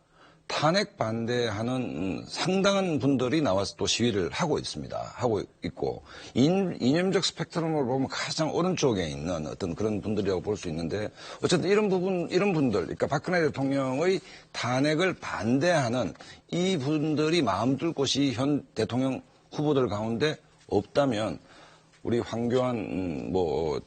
탄핵 반대하는 상당한 분들이 나와서 또 시위를 하고 있습니다. 하고 있고 이념적 스펙트럼으로 보면 가장 오른쪽에 있는 어떤 그런 분들이라고 볼 수 있는데 어쨌든 이런 분들, 그러니까 박근혜 대통령의 탄핵을 반대하는 이 분들이 마음 둘 곳이 현 대통령 후보들 가운데 없다면 우리 황교안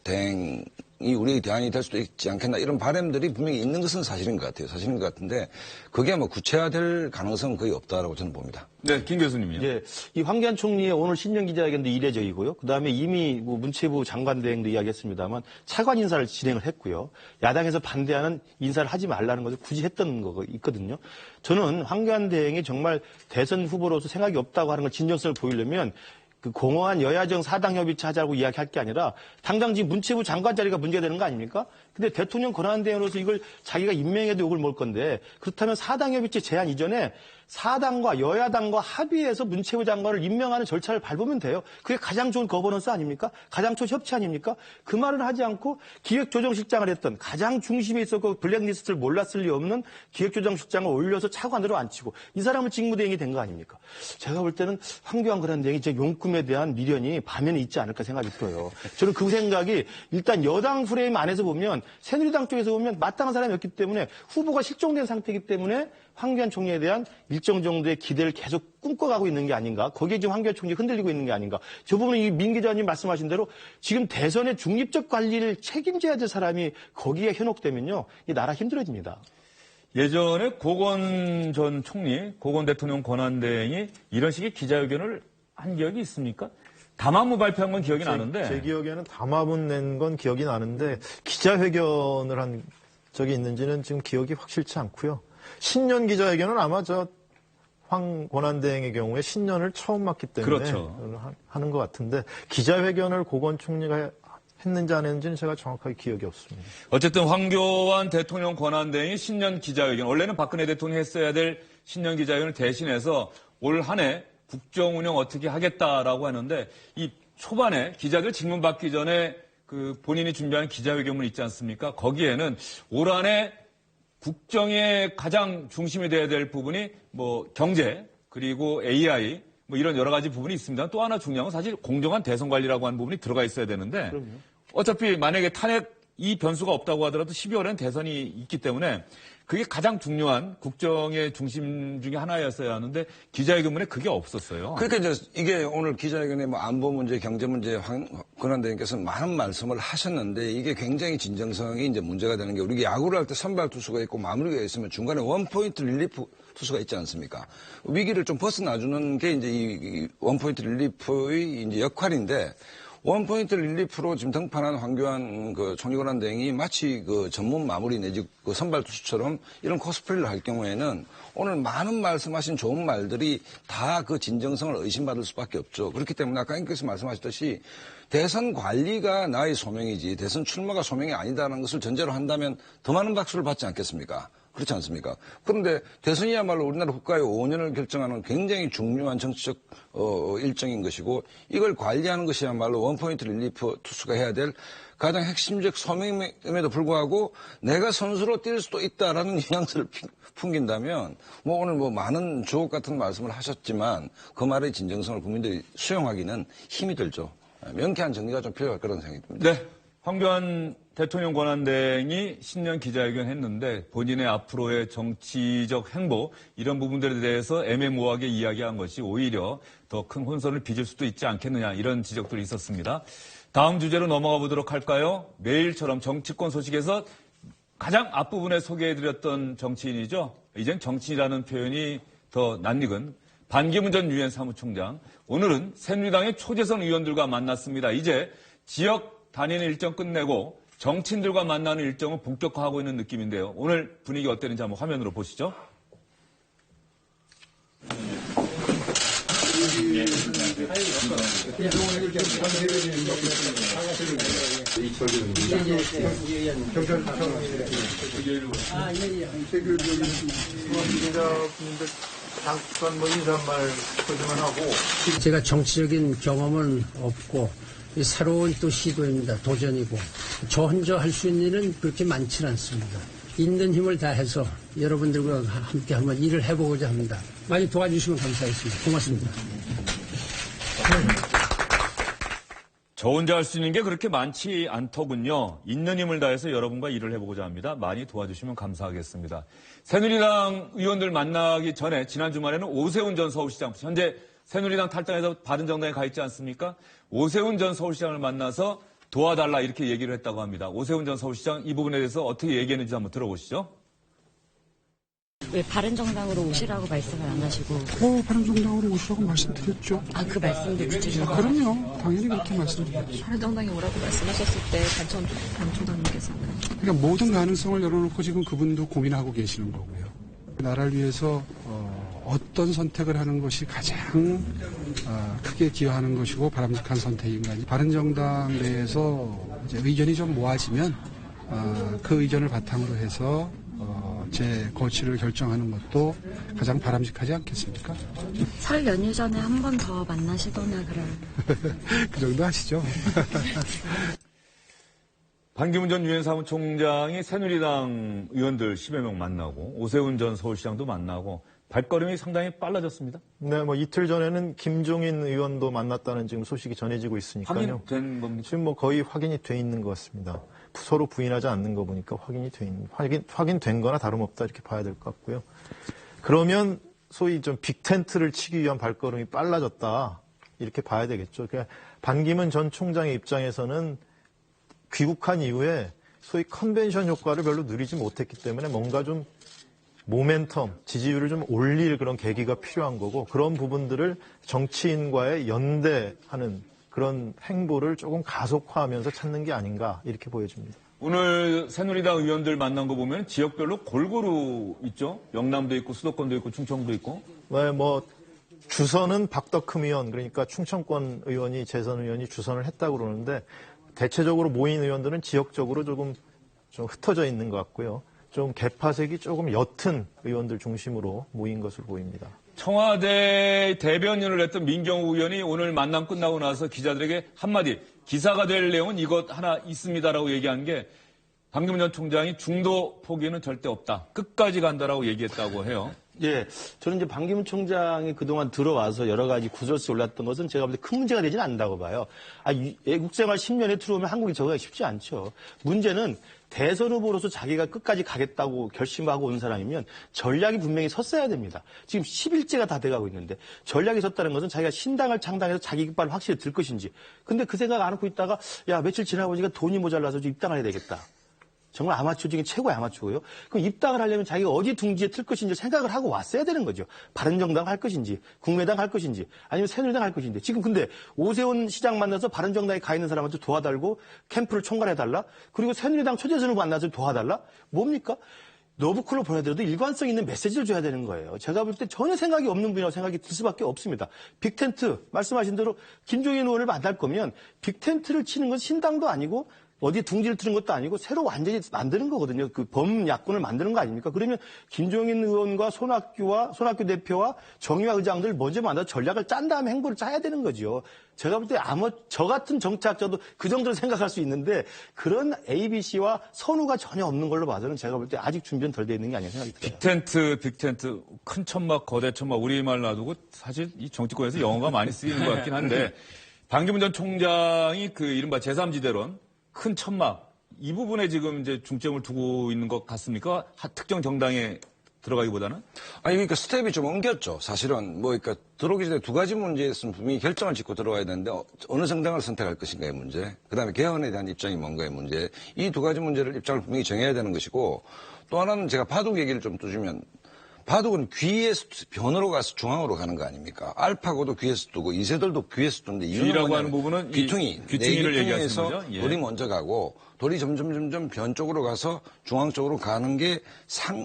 대행이 우리의 대안이 될 수도 있지 않겠나 이런 바람들이 분명히 있는 것은 사실인 것 같아요. 사실인 것 같은데 그게 구체화될 가능성은 거의 없다라고 저는 봅니다. 네, 김 교수님이요. 예, 이 황교안 총리의 오늘 신년 기자회견도 이례적이고요. 그다음에 이미 문체부 장관 대행도 이야기했습니다만 차관 인사를 진행을 했고요. 야당에서 반대하는 인사를 하지 말라는 것을 굳이 했던 거 있거든요. 저는 황교안 대행이 정말 대선 후보로서 생각이 없다고 하는 걸 진정성을 보이려면 그 공허한 여야정 사당 협의체 하자고 이야기할 게 아니라 당장 지금 문체부 장관 자리가 문제가 되는 거 아닙니까? 근데 대통령 권한대행으로서 이걸 자기가 임명해도 욕을 먹을 건데 그렇다면 사당 협의체 제안 이전에 사당과 여야당과 합의해서 문체부 장관을 임명하는 절차를 밟으면 돼요. 그게 가장 좋은 거버넌스 아닙니까? 가장 좋은 협치 아닙니까? 그 말을 하지 않고 기획조정실장을 했던 가장 중심에 있었고 블랙리스트를 몰랐을 리 없는 기획조정실장을 올려서 차관으로 앉히고 이 사람은 직무대행이 된 거 아닙니까? 제가 볼 때는 황교안 권한대행이 제 용꿈에 대한 미련이 반면에 있지 않을까 생각이 들어요. 저는 그 생각이 일단 여당 프레임 안에서 보면 새누리당 쪽에서 보면 마땅한 사람이 없기 때문에 후보가 실종된 상태이기 때문에 황교안 총리에 대한 일정 정도의 기대를 계속 꿈꿔가고 있는 게 아닌가. 거기에 지금 황교안 총리 흔들리고 있는 게 아닌가. 저 부분은 이 민 기자님 말씀하신 대로 지금 대선의 중립적 관리를 책임져야 될 사람이 거기에 현혹되면요. 이 나라 힘들어집니다. 예전에 고건 전 총리, 고건 대통령 권한대행이 이런 식의 기자회견을 한 기억이 있습니까? 담화문 발표한 건 기억이 나는데. 제 기억에는 담화문 낸 건 기억이 나는데 기자회견을 한 적이 있는지는 지금 기억이 확실치 않고요. 신년 기자회견은 아마 황 권한대행의 경우에 신년을 처음 맞기 때문에 그렇죠. 하는 것 같은데 기자회견을 고건 총리가 했는지 안 했는지는 제가 정확하게 기억이 없습니다. 어쨌든 황교안 대통령 권한대행이 신년 기자회견, 원래는 박근혜 대통령이 했어야 될 신년 기자회견을 대신해서 올 한 해 국정 운영 어떻게 하겠다라고 하는데 이 초반에 기자들 질문 받기 전에 그 본인이 준비한 기자회견문 있지 않습니까? 거기에는 올 한 해 국정의 가장 중심이 돼야 될 부분이 경제 그리고 AI 이런 여러 가지 부분이 있습니다. 또 하나 중요한 건 사실 공정한 대선 관리라고 하는 부분이 들어가 있어야 되는데 그럼요. 어차피 만약에 탄핵 이 변수가 없다고 하더라도 12월에는 대선이 있기 때문에 그게 가장 중요한 국정의 중심 중에 하나였어야 하는데 기자회견문에 그게 없었어요. 그러니까 이게 오늘 기자회견에 안보 문제, 경제 문제 권한대행께서 많은 말씀을 하셨는데 이게 굉장히 진정성이 문제가 되는 게 우리가 야구를 할 때 선발 투수가 있고 마무리가 있으면 중간에 원포인트 릴리프 투수가 있지 않습니까? 위기를 좀 벗어나주는 게 이 원포인트 릴리프의 역할인데 원포인트 릴리프로 지금 등판한 황교안 총리 권한대행이 마치 전문 마무리 내지 선발 투수처럼 이런 코스프레를 할 경우에는 오늘 많은 말씀하신 좋은 말들이 다 그 진정성을 의심받을 수밖에 없죠. 그렇기 때문에 아까 님께서 말씀하셨듯이 대선 관리가 나의 소명이지 대선 출마가 소명이 아니다라는 것을 전제로 한다면 더 많은 박수를 받지 않겠습니까? 그렇지 않습니까? 그런데 대선이야말로 우리나라 국가의 5년을 결정하는 굉장히 중요한 정치적 일정인 것이고 이걸 관리하는 것이야말로 원포인트 릴리프 투수가 해야 될 가장 핵심적 소명임에도 불구하고 내가 선수로 뛸 수도 있다라는 뉘앙스를 풍긴다면 오늘 많은 주옥 같은 말씀을 하셨지만 그 말의 진정성을 국민들이 수용하기는 힘이 들죠. 명쾌한 정리가 좀 필요할 거라는 생각이 듭니다. 네. 황교안 대통령 권한대행이 신년 기자회견 했는데 본인의 앞으로의 정치적 행보 이런 부분들에 대해서 애매모호하게 이야기한 것이 오히려 더 큰 혼선을 빚을 수도 있지 않겠느냐 이런 지적들이 있었습니다. 다음 주제로 넘어가 보도록 할까요? 매일처럼 정치권 소식에서 가장 앞부분에 소개해드렸던 정치인이죠. 이젠 정치인이라는 표현이 더 낯익은 반기문 전 유엔 사무총장. 오늘은 새누리당의 초재선 의원들과 만났습니다. 이제 지역 단위는 일정 끝내고 정치인들과 만나는 일정을 본격화하고 있는 느낌인데요. 오늘 분위기 어땠는지 한번 화면으로 보시죠. 잠깐 인사말 표시만 하고 제가 정치적인 경험은 없고 새로운 또 시도입니다. 도전이고 저 혼자 할 수 있는 일은 그렇게 많지는 않습니다. 있는 힘을 다해서 여러분들과 함께 한번 일을 해보고자 합니다. 많이 도와주시면 감사하겠습니다. 고맙습니다. 저 혼자 할 수 있는 게 그렇게 많지 않더군요. 있는 힘을 다해서 여러분과 일을 해보고자 합니다. 많이 도와주시면 감사하겠습니다. 새누리당 의원들 만나기 전에 지난 주말에는 오세훈 전 서울시장, 현재 새누리당 탈당해서 바른정당에 가 있지 않습니까? 오세훈 전 서울시장을 만나서 도와달라 이렇게 얘기를 했다고 합니다. 오세훈 전 서울시장 이 부분에 대해서 어떻게 얘기했는지 한번 들어보시죠. 왜 바른정당으로 오시라고 말씀을 안 하시고? 바른정당으로 오시라고 말씀드렸죠. 아, 그 말씀도 구체적으로? 그럼요. 당연히 그렇게 말씀드렸죠. 바른정당에 오라고 말씀하셨을 때 당총장님께서는? 그러니까 모든 가능성을 열어놓고 지금 그분도 고민하고 계시는 거고요. 나라를 위해서 어떤 선택을 하는 것이 가장 크게 기여하는 것이고 바람직한 선택인가. 바른정당 내에서 이제 의견이 좀 모아지면 그 의견을 바탕으로 해서 제 거취를 결정하는 것도 가장 바람직하지 않겠습니까? 설 연휴 전에 한 번 더 만나시거나 그럴. 그 정도 하시죠. 반기문 전 유엔 사무총장이 새누리당 의원들 10여 명 만나고 오세훈 전 서울시장도 만나고 발걸음이 상당히 빨라졌습니다. 네, 뭐 이틀 전에는 김종인 의원도 만났다는 지금 소식이 전해지고 있으니까요. 확인된 겁니까? 지금 뭐 거의 확인이 돼 있는 것 같습니다. 서로 부인하지 않는 거 보니까 확인된 거나 다름없다 이렇게 봐야 될 것 같고요. 그러면 소위 좀 빅텐트를 치기 위한 발걸음이 빨라졌다 이렇게 봐야 되겠죠. 그러니까 반기문 전 총장의 입장에서는 귀국한 이후에 소위 컨벤션 효과를 별로 누리지 못했기 때문에 뭔가 좀 모멘텀, 지지율을 좀 올릴 그런 계기가 필요한 거고 그런 부분들을 정치인과의 연대하는 그런 행보를 조금 가속화하면서 찾는 게 아닌가 이렇게 보여집니다. 오늘 새누리당 의원들 만난 거 보면 지역별로 골고루 있죠. 영남도 있고 수도권도 있고 충청도 있고. 네, 뭐 주선은 박덕흠 의원 그러니까 충청권 의원이 재선 의원이 주선을 했다고 그러는데 대체적으로 모인 의원들은 지역적으로 좀 흩어져 있는 것 같고요. 좀 개파색이 조금 옅은 의원들 중심으로 모인 것으로 보입니다. 청와대 대변인을 했던 민경우 의원이 오늘 만남 끝나고 나서 기자들에게 한마디 기사가 될 내용은 이것 하나 있습니다라고 얘기한 게 반기문 전 총장이 중도 포기는 절대 없다. 끝까지 간다라고 얘기했다고 해요. 예, 저는 이제 반기문 총장이 그동안 들어와서 여러 가지 구설수 올랐던 것은 제가 볼 때 큰 문제가 되지는 않는다고 봐요. 애국생활 10년에 들어오면 한국이 적응하기 쉽지 않죠. 문제는 대선 후보로서 자기가 끝까지 가겠다고 결심하고 온 사람이면 전략이 분명히 섰어야 됩니다. 지금 10일째가 다 돼가고 있는데 전략이 섰다는 것은 자기가 신당을 창당해서 자기 깃발을 확실히 들 것인지. 근데 그 생각 안 하고 있다가 야 며칠 지나고 보니까 돈이 모자라서 좀 입당을 해야 되겠다. 정말 아마추어 중에 최고의 아마추어예요. 그럼 입당을 하려면 자기가 어디 둥지에 틀 것인지 생각을 하고 왔어야 되는 거죠. 바른정당 할 것인지, 국민의당 할 것인지, 아니면 새누리당 할 것인지. 지금 근데 오세훈 시장 만나서 바른정당에 가 있는 사람한테 도와달고 캠프를 총괄해달라? 그리고 새누리당 초대선을 만나서 도와달라? 뭡니까? 러브콜로 보내더라도 일관성 있는 메시지를 줘야 되는 거예요. 제가 볼 때 전혀 생각이 없는 분이라고 생각이 들 수밖에 없습니다. 빅텐트, 말씀하신 대로 김종인 의원을 만날 거면 빅텐트를 치는 건 신당도 아니고 어디 둥지를 트는 것도 아니고 새로 완전히 만드는 거거든요. 그 범야권을 만드는 거 아닙니까? 그러면 김종인 의원과 손학규 대표와 정의화 의장들 먼저 만나서 전략을 짠 다음에 행보를 짜야 되는 거죠. 제가 볼 때 저 같은 정치학자도 그 정도로 생각할 수 있는데 그런 ABC와 선우가 전혀 없는 걸로 봐서는 제가 볼 때 아직 준비는 덜 돼 있는 게 아니라 생각이 들어요. 빅텐트, 큰 천막, 거대 천막, 우리말 놔두고 사실 이 정치권에서 영어가 많이 쓰이는 것 같긴 한데 반기문 전 총장이 그 이른바 제3지대론 큰 천막 이 부분에 지금 이제 중점을 두고 있는 것 같습니까? 특정 정당에 들어가기보다는? 아니 그러니까 스텝이 좀 옮겼죠. 사실은 뭐 그러니까 들어오기 전에 두 가지 문제에 있으면 분명히 결정을 짓고 들어와야 되는데 어느 정당을 선택할 것인가의 문제, 그다음에 개헌에 대한 입장이 뭔가의 문제, 이 두 가지 문제를 입장을 분명히 정해야 되는 것이고 또 하나는 제가 바둑 얘기를 좀 또 주면. 바둑은 귀에서 변으로 가서 중앙으로 가는 거 아닙니까? 알파고도 귀에서 뜨고 이세돌도 귀에서 뜨는데 귀라고 하는 부분은 귀퉁이를 얘기하는 거죠. 예. 돌이 먼저 가고 돌이 점점 변 쪽으로 가서 중앙 쪽으로 가는 게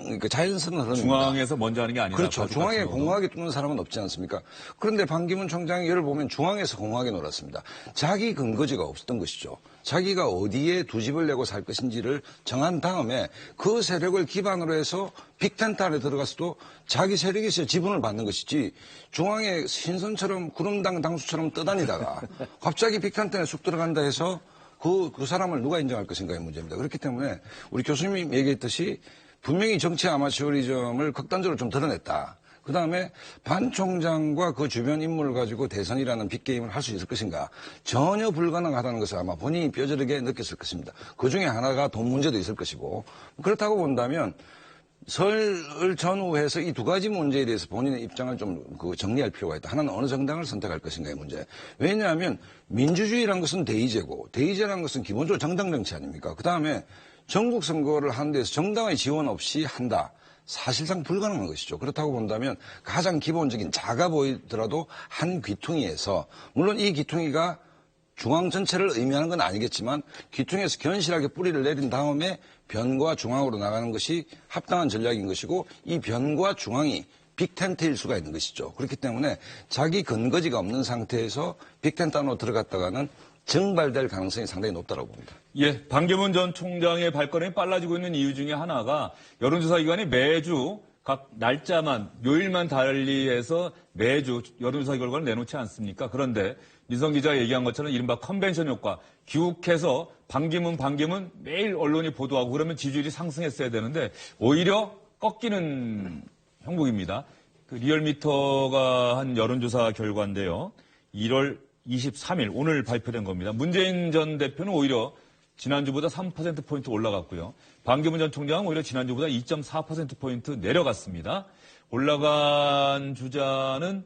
그러니까 자연스러운 흐름입니다. 중앙에서 먼저 하는 게 아니라 그렇죠. 중앙에 공허하게 뜨는 사람은 없지 않습니까? 그런데 반기문 총장이 예를 보면 중앙에서 공허하게 놀았습니다. 자기 근거지가 없었던 것이죠. 자기가 어디에 두 집을 내고 살 것인지를 정한 다음에 그 세력을 기반으로 해서 빅텐트 안에 들어가서도 자기 세력에서 지분을 받는 것이지 중앙에 신선처럼 구름당 당수처럼 떠다니다가 갑자기 빅텐트 안에 쑥 들어간다 해서 그 사람을 누가 인정할 것인가의 문제입니다. 그렇기 때문에 우리 교수님이 얘기했듯이 분명히 정치 아마추어리즘을 극단적으로 좀 드러냈다. 그 다음에 반 총장과 그 주변 인물을 가지고 대선이라는 빅게임을 할 수 있을 것인가. 전혀 불가능하다는 것을 아마 본인이 뼈저리게 느꼈을 것입니다. 그 중에 하나가 돈 문제도 있을 것이고. 그렇다고 본다면 설 전후해서 이 두 가지 문제에 대해서 본인의 입장을 좀 정리할 필요가 있다. 하나는 어느 정당을 선택할 것인가의 문제. 왜냐하면 민주주의란 것은 대의제고 대의제라는 것은 기본적으로 정당 정치 아닙니까? 그 다음에 전국 선거를 하는 데서 정당의 지원 없이 한다. 사실상 불가능한 것이죠. 그렇다고 본다면 가장 기본적인 작아 보이더라도 한 귀퉁이에서 물론 이 귀퉁이가 중앙 전체를 의미하는 건 아니겠지만 귀퉁이에서 견실하게 뿌리를 내린 다음에 변과 중앙으로 나가는 것이 합당한 전략인 것이고 이 변과 중앙이 빅텐트일 수가 있는 것이죠. 그렇기 때문에 자기 근거지가 없는 상태에서 빅텐트 안으로 들어갔다가는 증발될 가능성이 상당히 높다고 봅니다. 예, 반기문 전 총장의 발걸음이 빨라지고 있는 이유 중에 하나가 여론조사 기관이 매주 각 날짜만, 요일만 달리해서 매주 여론조사 결과를 내놓지 않습니까? 그런데 민성 기자가 얘기한 것처럼 이른바 컨벤션 효과, 귀국해서 반기문 매일 언론이 보도하고 그러면 지지율이 상승했어야 되는데 오히려 꺾이는 형국입니다. 그 리얼미터가 한 여론조사 결과인데요. 1월 23일 오늘 발표된 겁니다. 문재인 전 대표는 오히려 지난주보다 3%포인트 올라갔고요. 반기문 전 총장은 오히려 지난주보다 2.4%포인트 내려갔습니다. 올라간 주자는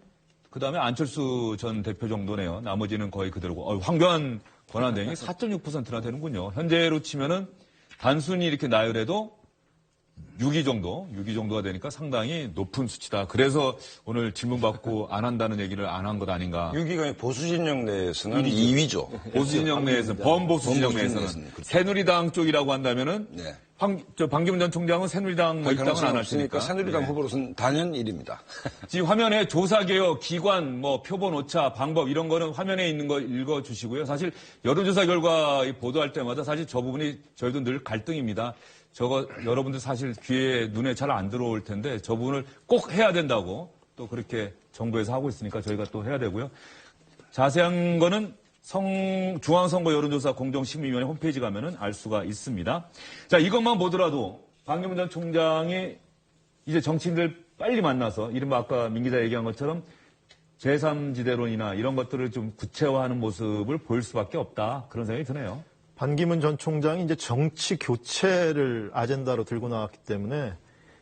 그다음에 안철수 전 대표 정도네요. 나머지는 거의 그대로고. 황교안 권한대행이 4.6%나 되는군요. 현재로 치면은 단순히 이렇게 나열해도 6위 정도가 되니까 상당히 높은 수치다. 그래서 오늘 질문받고 안 한다는 얘기를 안 한 것 아닌가. 6위가 보수진영 내에서는 2위죠. 보수진영 내에서는, 범보수진영 내에서는. 새누리당 쪽이라고 한다면은, 네. 반기문 전 총장은 새누리당 입당은 안 하시니까. 새누리당 후보로서는 단연 1위입니다. 지금 화면에 조사개혁, 기관, 표본 오차, 방법 이런 거는 화면에 있는 거 읽어주시고요. 사실 여론조사 결과 보도할 때마다 사실 저 부분이 저희도 늘 갈등입니다. 저거 여러분들 사실 귀에 눈에 잘 안 들어올 텐데 저 부분을 꼭 해야 된다고 또 그렇게 정부에서 하고 있으니까 저희가 또 해야 되고요. 자세한 거는 중앙선거 여론조사 공정심의위원회 홈페이지 가면은 알 수가 있습니다. 자, 이것만 보더라도 반기문 전 총장이 이제 정치인들 빨리 만나서 이른바 아까 민 기자 얘기한 것처럼 제3지대론이나 이런 것들을 좀 구체화하는 모습을 보일 수밖에 없다. 그런 생각이 드네요. 반기문 전 총장이 이제 정치 교체를 아젠다로 들고 나왔기 때문에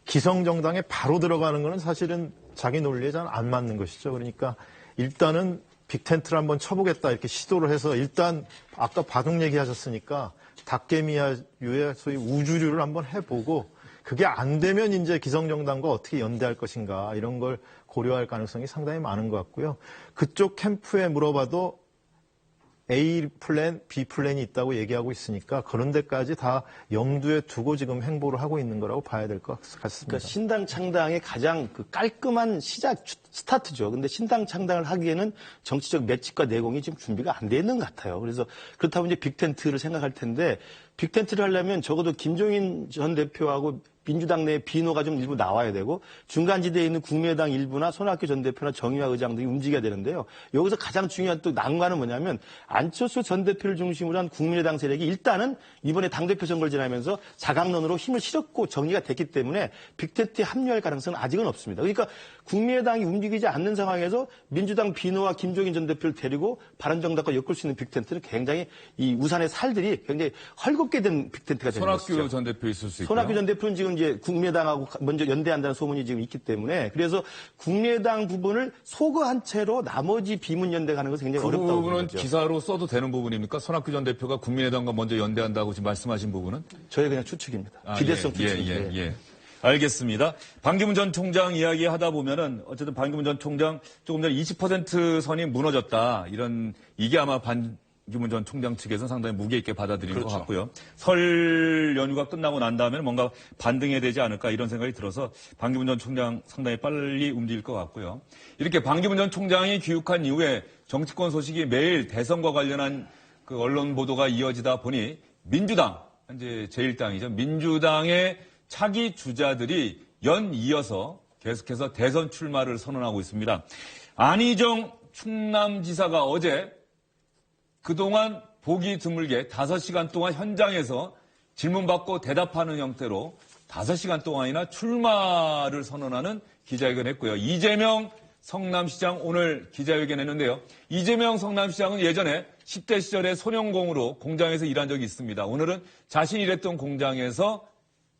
기성정당에 바로 들어가는 것은 사실은 자기 논리에 잘 안 맞는 것이죠. 그러니까 일단은 빅텐트를 한번 쳐보겠다 이렇게 시도를 해서 일단 아까 바둑 얘기하셨으니까 닭개미야유의 소위 우주류를 한번 해보고 그게 안 되면 이제 기성정당과 어떻게 연대할 것인가 이런 걸 고려할 가능성이 상당히 많은 것 같고요. 그쪽 캠프에 물어봐도 A 플랜, B 플랜이 있다고 얘기하고 있으니까 그런 데까지 다 염두에 두고 지금 행보를 하고 있는 거라고 봐야 될 것 같습니다. 그러니까 신당 창당의 가장 깔끔한 시작 스타트죠. 근데 신당 창당을 하기에는 정치적 맷집과 내공이 지금 준비가 안 돼 있는 것 같아요. 그래서 그렇다면 이제 빅텐트를 생각할 텐데 빅텐트를 하려면 적어도 김종인 전 대표하고 민주당 내 비노가 좀 일부 나와야 되고 중간지대에 있는 국민의당 일부나 손학규 전 대표나 정의화 의장 등이 움직여야 되는데요. 여기서 가장 중요한 또 난관은 뭐냐면 안철수 전 대표를 중심으로 한 국민의당 세력이 일단은 이번에 당대표 선거를 지나면서 자강론으로 힘을 실었고 정리가 됐기 때문에 빅텐트에 합류할 가능성은 아직은 없습니다. 그러니까 국민의당이 움직이지 않는 상황에서 민주당 비노와 김종인 전 대표를 데리고 바른정당과 엮을 수 있는 빅텐트는 굉장히 이 우산의 살들이 굉장히 헐겁게 된 빅텐트가 되는 것이죠. 손학규 전 대표 있을 수 있고요. 손학규 전 대표는 지금 이제 국민의당하고 먼저 연대한다는 소문이 지금 있기 때문에 그래서 국민의당 부분을 소거한 채로 나머지 비문 연대 가는 것은 굉장히 어렵다고 그 부분은 보죠. 기사로 써도 되는 부분입니까? 손학규 전 대표가 국민의당과 먼저 연대한다고 지금 말씀하신 부분은? 저희 그냥 추측입니다. 기대성 추측입니다. 예. 알겠습니다. 반기문 전 총장 이야기 하다 보면은 어쨌든 반기문 전 총장 조금 전에 20% 선이 무너졌다. 이게 아마 반기문 전 총장 측에서는 상당히 무게 있게 받아들인 것 같고요. 설 연휴가 끝나고 난 다음에는 뭔가 반등해야 되지 않을까 이런 생각이 들어서 반기문 전 총장 상당히 빨리 움직일 것 같고요. 이렇게 반기문 전 총장이 귀국한 이후에 정치권 소식이 매일 대선과 관련한 그 언론 보도가 이어지다 보니 민주당, 현재 제1당이죠. 민주당의 차기 주자들이 연이어서 계속해서 대선 출마를 선언하고 있습니다. 안희정 충남지사가 어제 그동안 보기 드물게 5시간 동안 현장에서 질문받고 대답하는 형태로 5시간 동안이나 출마를 선언하는 기자회견을 했고요. 이재명 성남시장 오늘 기자회견했는데요. 이재명 성남시장은 예전에 10대 시절에 소년공으로 공장에서 일한 적이 있습니다. 오늘은 자신이 일했던 공장에서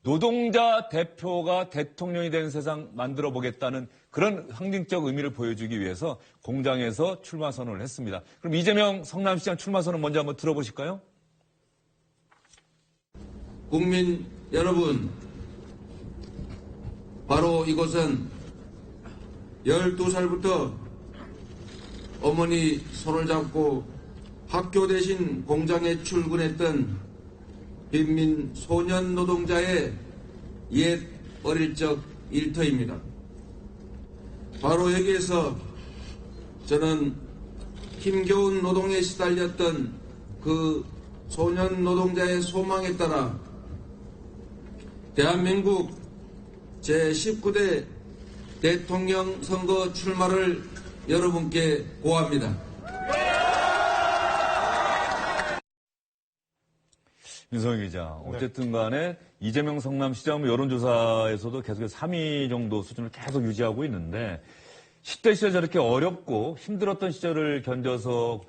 노동자 대표가 대통령이 되는 세상 만들어 보겠다는 그런 상징적 의미를 보여주기 위해서 공장에서 출마 선언을 했습니다. 그럼 이재명 성남시장 출마 선언 먼저 한번 들어보실까요? 국민 여러분, 바로 이곳은 12살부터 어머니 손을 잡고 학교 대신 공장에 출근했던 빈민 소년 노동자의 옛 어릴 적 일터입니다. 바로 여기에서 저는 힘겨운 노동에 시달렸던 그 소년 노동자의 소망에 따라 대한민국 제19대 대통령 선거 출마를 여러분께 고합니다. 윤성희 기자, 어쨌든 간에 이재명 성남시장 여론조사에서도 계속해서 3위 정도 수준을 계속 유지하고 있는데 10대 시절 저렇게 어렵고 힘들었던 시절을 견뎌서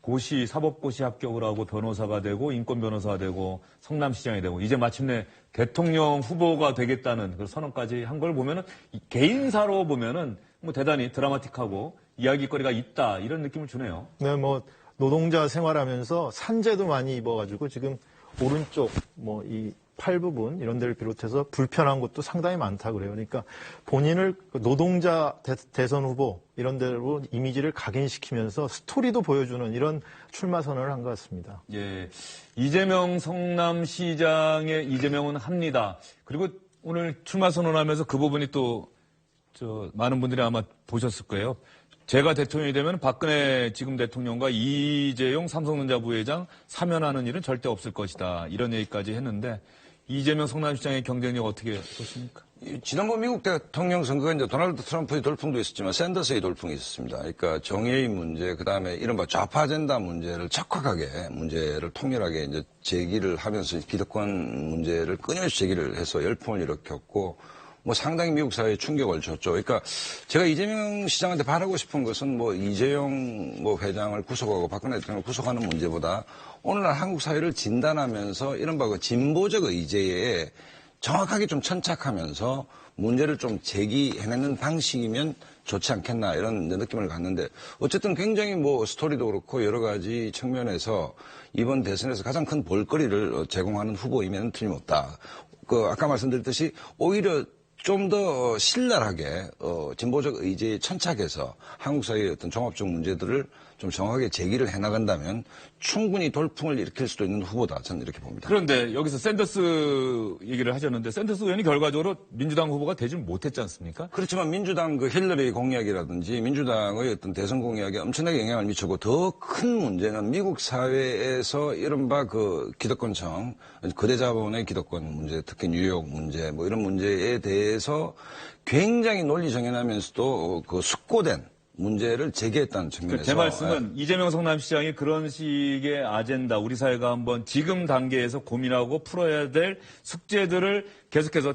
고시, 사법고시 합격을 하고 변호사가 되고 인권 변호사가 되고 성남시장이 되고 이제 마침내 대통령 후보가 되겠다는 그 선언까지 한 걸 보면은 개인사로 보면은 뭐 대단히 드라마틱하고 이야기거리가 있다 이런 느낌을 주네요. 네, 뭐 노동자 생활하면서 산재도 많이 입어가지고 지금 오른쪽 뭐 이 팔 부분 이런 데를 비롯해서 불편한 것도 상당히 많다 그래요. 그러니까 본인을 노동자 대선 후보 이런 데로 이미지를 각인시키면서 스토리도 보여주는 이런 출마 선언을 한 것 같습니다. 예, 이재명 성남시장의 이재명은 합니다. 그리고 오늘 출마 선언하면서 그 부분이 또 많은 분들이 아마 보셨을 거예요. 제가 대통령이 되면 박근혜 지금 대통령과 이재용 삼성전자 부회장 사면하는 일은 절대 없을 것이다. 이런 얘기까지 했는데 이재명 성남시장의 경쟁력 어떻게 보십니까? 지난번 미국 대통령 선거가 이제 도널드 트럼프의 돌풍도 있었지만 샌더스의 돌풍이 있었습니다. 그러니까 정의의 문제, 그 다음에 이른바 좌파 아젠다 문제를 적확하게 문제를 통렬하게 이제 제기를 하면서 기득권 문제를 끊임없이 제기를 해서 열풍을 일으켰고 뭐 상당히 미국 사회에 충격을 줬죠. 그러니까 제가 이재명 시장한테 바라고 싶은 것은 뭐 이재용 뭐 회장을 구속하고 박근혜 대통령을 구속하는 문제보다 오늘날 한국 사회를 진단하면서 이른바 그 진보적 의제에 정확하게 좀 천착하면서 문제를 좀 제기해내는 방식이면 좋지 않겠나 이런 느낌을 갖는데 어쨌든 굉장히 뭐 스토리도 그렇고 여러 가지 측면에서 이번 대선에서 가장 큰 볼거리를 제공하는 후보이면 틀림없다. 아까 말씀드렸듯이 오히려 좀 더 신랄하게 진보적 의제에 천착해서 한국 사회의 어떤 종합적 문제들을 좀 정확하게 제기를 해나간다면 충분히 돌풍을 일으킬 수도 있는 후보다 저는 이렇게 봅니다. 그런데 여기서 샌더스 얘기를 하셨는데 샌더스 의원이 결과적으로 민주당 후보가 되지 못했지 않습니까? 그렇지만 민주당 그 힐러리 공약이라든지 민주당의 어떤 대선 공약에 엄청나게 영향을 미쳤고 더 큰 문제는 미국 사회에서 이른바 그 기득권층, 거대 자본의 기득권 문제, 특히 뉴욕 문제 뭐 이런 문제에 대해서 굉장히 논리 정연하면서도 그 숙고된 문제를 제기했다는 측면에서. 제 말씀은 이재명 성남시장이 그런 식의 아젠다, 우리 사회가 한번 지금 단계에서 고민하고 풀어야 될 숙제들을 계속해서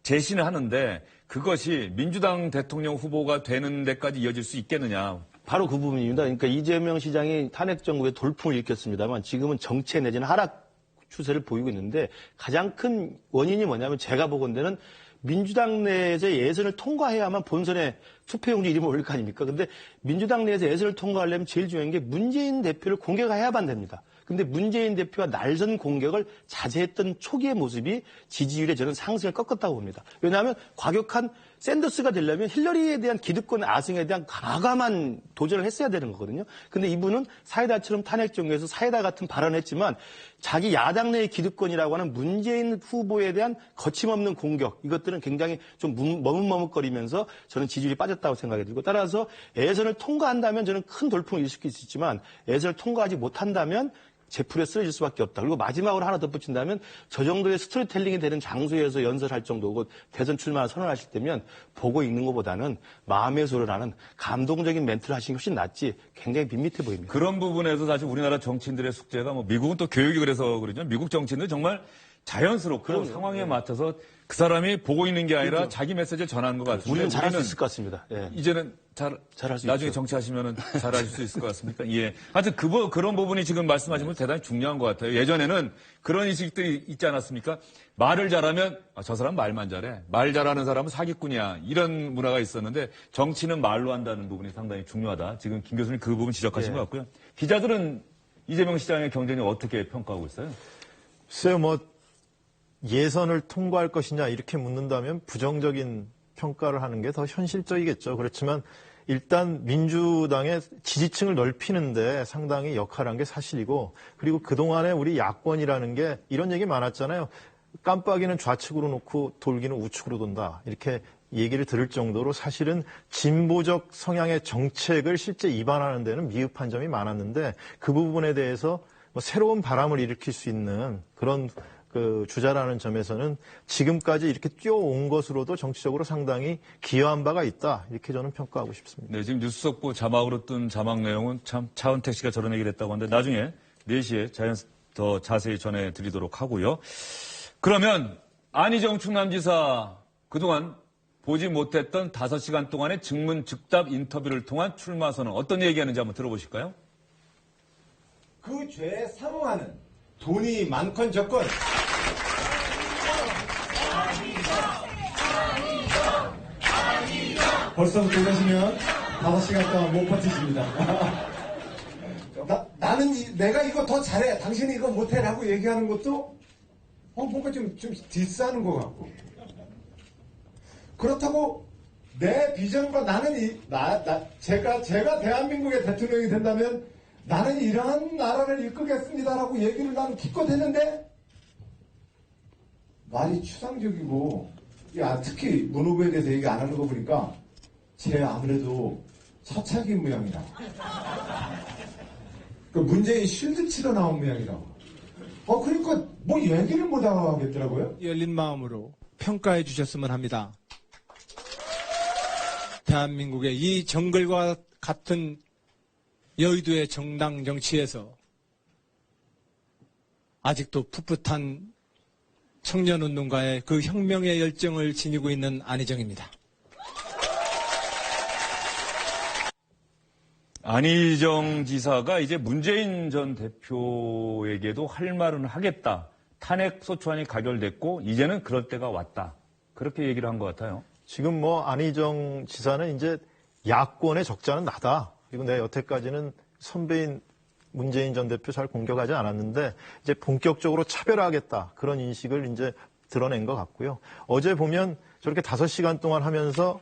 제시를 하는데 그것이 민주당 대통령 후보가 되는 데까지 이어질 수 있겠느냐. 바로 그 부분입니다. 그러니까 이재명 시장이 탄핵 정부에 돌풍을 일으켰습니다만 지금은 정체 내지는 하락 추세를 보이고 있는데 가장 큰 원인이 뭐냐면 제가 보건대는 민주당 내에서 예선을 통과해야만 본선에 투표용지 이름을 올릴 거 아닙니까? 근데 민주당 내에서 예선을 통과하려면 제일 중요한 게 문재인 대표를 공격해야만 됩니다. 근데 문재인 대표가 날선 공격을 자제했던 초기의 모습이 지지율에 저는 상승을 꺾었다고 봅니다. 왜냐하면 과격한 샌더스가 되려면 힐러리에 대한 기득권 아승에 대한 과감한 도전을 했어야 되는 거거든요. 근데 이분은 사이다처럼 탄핵 정부에서 사이다 같은 발언을 했지만 자기 야당 내의 기득권이라고 하는 문재인 후보에 대한 거침없는 공격 이것들은 굉장히 좀 머뭇머뭇거리면서 저는 지지율이 빠졌다고 생각이 들고 따라서 예선을 통과한다면 저는 큰 돌풍을 일으킬 수 있지만 예선을 통과하지 못한다면 제풀에 쓰러질 수밖에 없다. 그리고 마지막으로 하나 덧붙인다면 저 정도의 스토리텔링이 되는 장소에서 연설할 정도고 대선 출마를 선언하실 때면 보고 있는 것보다는 마음의 소리를 하는 감동적인 멘트를 하시는 게 훨씬 낫지 굉장히 밋밋해 보입니다. 그런 부분에서 사실 우리나라 정치인들의 숙제가 뭐 미국은 또 교육이 그래서 그러죠. 미국 정치인들 정말 자연스럽고 상황에 맞춰서 그 사람이 보고 있는 게 아니라 자기 메시지를 전하는 것 같은데 우리는 잘할 수 있을 것 같습니다. 예. 이제는 잘할 수 나중에 있죠. 정치하시면은 잘하실 수 있을 것 같습니까? 예. 하여튼 그런 부분이 지금 말씀하신 분 대단히 중요한 것 같아요. 예전에는 그런 인식들이 있지 않았습니까? 말을 잘하면 저 사람 말만 잘해. 말 잘하는 사람은 사기꾼이야. 이런 문화가 있었는데 정치는 말로 한다는 부분이 상당히 중요하다. 지금 김 교수님 그 부분 지적하신 것 같고요. 기자들은 이재명 시장의 경쟁력 어떻게 평가하고 있어요? 글쎄요, 예선을 통과할 것이냐 이렇게 묻는다면 부정적인 평가를 하는 게 더 현실적이겠죠. 그렇지만 일단 민주당의 지지층을 넓히는데 상당히 역할한 게 사실이고 그리고 그동안에 우리 야권이라는 게 이런 얘기 많았잖아요. 깜빡이는 좌측으로 놓고 돌기는 우측으로 돈다. 이렇게 얘기를 들을 정도로 사실은 진보적 성향의 정책을 실제 입안하는 데는 미흡한 점이 많았는데 그 부분에 대해서 새로운 바람을 일으킬 수 있는 그런 주자라는 점에서는 지금까지 이렇게 뛰어온 것으로도 정치적으로 상당히 기여한 바가 있다. 이렇게 저는 평가하고 싶습니다. 네, 지금 뉴스속보 자막으로 뜬 자막 내용은 참 차은택 씨가 저런 얘기를 했다고 하는데 나중에 4시에 더 자세히 전해드리도록 하고요. 그러면 안희정 충남지사 그동안 보지 못했던 5시간 동안의 증문즉답 인터뷰를 통한 출마 선언 어떤 얘기하는지 한번 들어보실까요? 그 죄에 상응하는 돈이 많건 적건 벌써부터 이러시면 5시간 동안 못 버티십니다. 나는 내가 이거 더 잘해 당신이 이거 못해 라고 얘기하는 것도 뭔가 좀 디스하는 것 같고 그렇다고 내 비전과 나는 제가 대한민국의 대통령이 된다면 나는 이러한 나라를 이끌겠습니다라고 얘기를 나는 기껏 했는데 말이 추상적이고 특히 문 후보에 대해서 얘기 안 하는 거 보니까 쟤 아무래도 서찰긴 모양이라 문재인 쉴드 치러 나온 모양이라고 그러니까 얘기를 못 하겠더라고요. 열린 마음으로 평가해 주셨으면 합니다. 대한민국의 이 정글과 같은 여의도의 정당 정치에서 아직도 풋풋한 청년운동가의 그 혁명의 열정을 지니고 있는 안희정입니다. 안희정 지사가 이제 문재인 전 대표에게도 할 말은 하겠다. 탄핵 소추안이 가결됐고 이제는 그럴 때가 왔다. 그렇게 얘기를 한 것 같아요. 지금 안희정 지사는 이제 야권의 적자는 나다. 그리고 내 여태까지는 선배인 문재인 전 대표 잘 공격하지 않았는데 이제 본격적으로 차별화하겠다. 그런 인식을 이제 드러낸 것 같고요. 어제 보면 저렇게 5시간 동안 하면서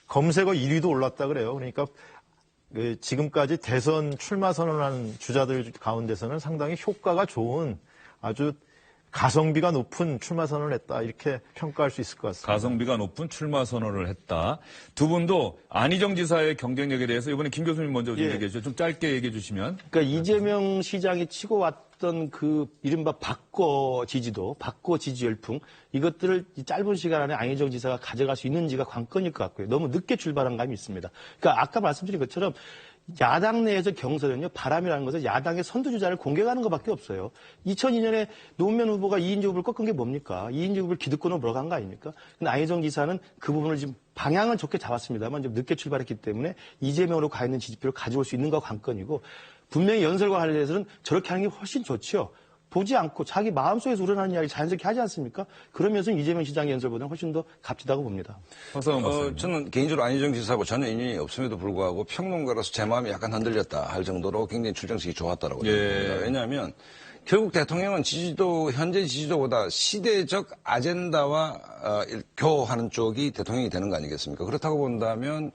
검색어 1위도 올랐다 그래요. 그러니까 지금까지 대선 출마 선언한 주자들 가운데서는 상당히 효과가 좋은 아주 가성비가 높은 출마 선언을 했다. 이렇게 평가할 수 있을 것 같습니다. 가성비가 높은 출마 선언을 했다. 두 분도 안희정 지사의 경쟁력에 대해서 이번에 김 교수님 먼저 좀 얘기해 주시죠. 좀 짧게 얘기해 주시면. 그러니까 이재명 시장이 치고 왔던 그 이른바 바꿔 지지 열풍 이것들을 이 짧은 시간 안에 안희정 지사가 가져갈 수 있는지가 관건일 것 같고요. 너무 늦게 출발한 감이 있습니다. 그러니까 아까 말씀드린 것처럼 야당 내에서 경선은요, 바람이라는 것은 야당의 선두주자를 공격하는 것밖에 없어요. 2002년에 노무현 후보가 이인재 후보를 꺾은 게 뭡니까? 이인재 후보를 기득권으로 몰아간 거 아닙니까? 근데 안희정 지사는 그 부분을 지금 방향은 좋게 잡았습니다만 좀 늦게 출발했기 때문에 이재명으로 가 있는 지지표를 가져올 수 있는 거 관건이고 분명히 연설과 관련해서는 저렇게 하는 게 훨씬 좋죠. 보지 않고 자기 마음속에서 우러나는 이야기 자연스럽게 하지 않습니까? 그러면서 이재명 시장의 연설보다는 훨씬 더 값지다고 봅니다. 저는 개인적으로 안희정 지사하고 전혀 인연이 없음에도 불구하고 평론가로서 제 마음이 약간 흔들렸다 할 정도로 굉장히 출정식이 좋았다고 생각합니다. 왜냐하면 결국 대통령은 현재 지지도보다 시대적 아젠다와 교하는 쪽이 대통령이 되는 거 아니겠습니까? 그렇다고 본다면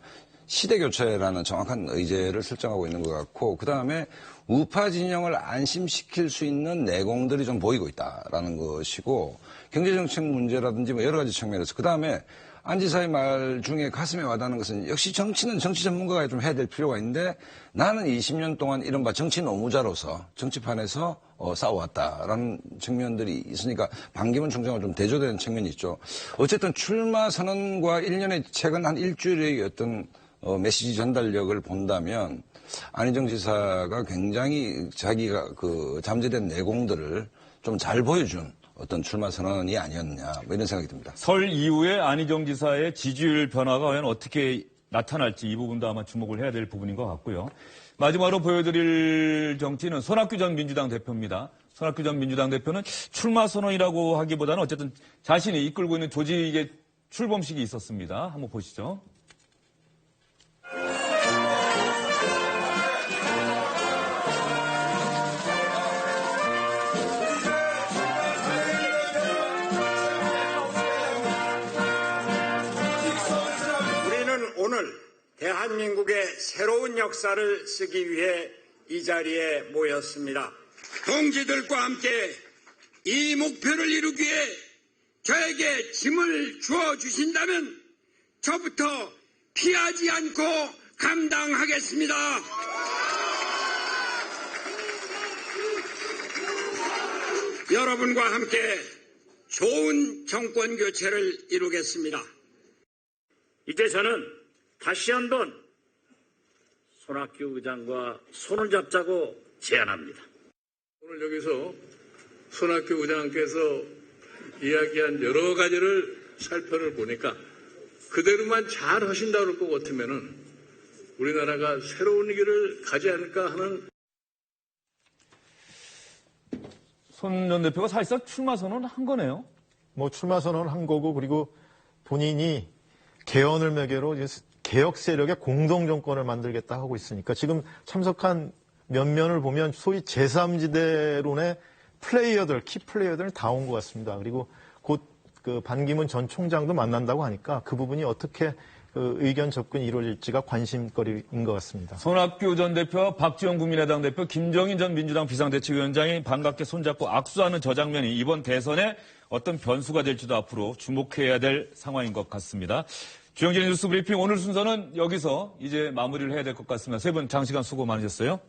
시대교체라는 정확한 의제를 설정하고 있는 것 같고 그다음에 우파 진영을 안심시킬 수 있는 내공들이 좀 보이고 있다라는 것이고 경제정책 문제라든지 여러 가지 측면에서 그다음에 안 지사의 말 중에 가슴에 와닿는 것은 역시 정치는 정치 전문가가 좀 해야 될 필요가 있는데 나는 20년 동안 이른바 정치 노무자로서 정치판에서 싸워왔다라는 측면들이 있으니까 반기문 총장과 좀 대조되는 측면이 있죠. 어쨌든 출마 선언과 1년의 최근 한 일주일의 어떤 메시지 전달력을 본다면 안희정 지사가 굉장히 자기가 그 잠재된 내공들을 좀 잘 보여준 어떤 출마 선언이 아니었냐 뭐 이런 생각이 듭니다. 설 이후에 안희정 지사의 지지율 변화가 과연 어떻게 나타날지 이 부분도 아마 주목을 해야 될 부분인 것 같고요. 마지막으로 보여드릴 정치는 손학규 전 민주당 대표입니다. 손학규 전 민주당 대표는 출마 선언이라고 하기보다는 어쨌든 자신이 이끌고 있는 조직의 출범식이 있었습니다. 한번 보시죠. 대한민국의 새로운 역사를 쓰기 위해 이 자리에 모였습니다. 동지들과 함께 이 목표를 이루기 위해 저에게 짐을 주어주신다면 저부터 피하지 않고 감당하겠습니다. 여러분과 함께 좋은 정권 교체를 이루겠습니다. 이제 저는 다시 한번 손학규 의장과 손을 잡자고 제안합니다. 오늘 여기서 손학규 의장께서 이야기한 여러 가지를 살펴를 보니까 그대로만 잘 하신다고 할 것 같으면은 우리나라가 새로운 길을 가지 않을까 하는. 손 전 대표가 사실상 출마 선언을 한 거네요. 뭐 출마 선언을 한 거고 그리고 본인이 개헌을 매개로 개혁 세력의 공동 정권을 만들겠다 하고 있으니까 지금 참석한 면면을 보면 소위 제3지대론의 플레이어들, 키 플레이어들은 다 온 것 같습니다. 그리고 곧 그 반기문 전 총장도 만난다고 하니까 그 부분이 어떻게 그 의견 접근이 이루어질지가 관심거리인 것 같습니다. 손학규 전 대표와 박지원 국민의당 대표, 김정인 전 민주당 비상대책위원장이 반갑게 손잡고 악수하는 저 장면이 이번 대선에 어떤 변수가 될지도 앞으로 주목해야 될 상황인 것 같습니다. 주영진의 뉴스 브리핑 오늘 순서는 여기서 이제 마무리를 해야 될 것 같습니다. 세 분 장시간 수고 많으셨어요.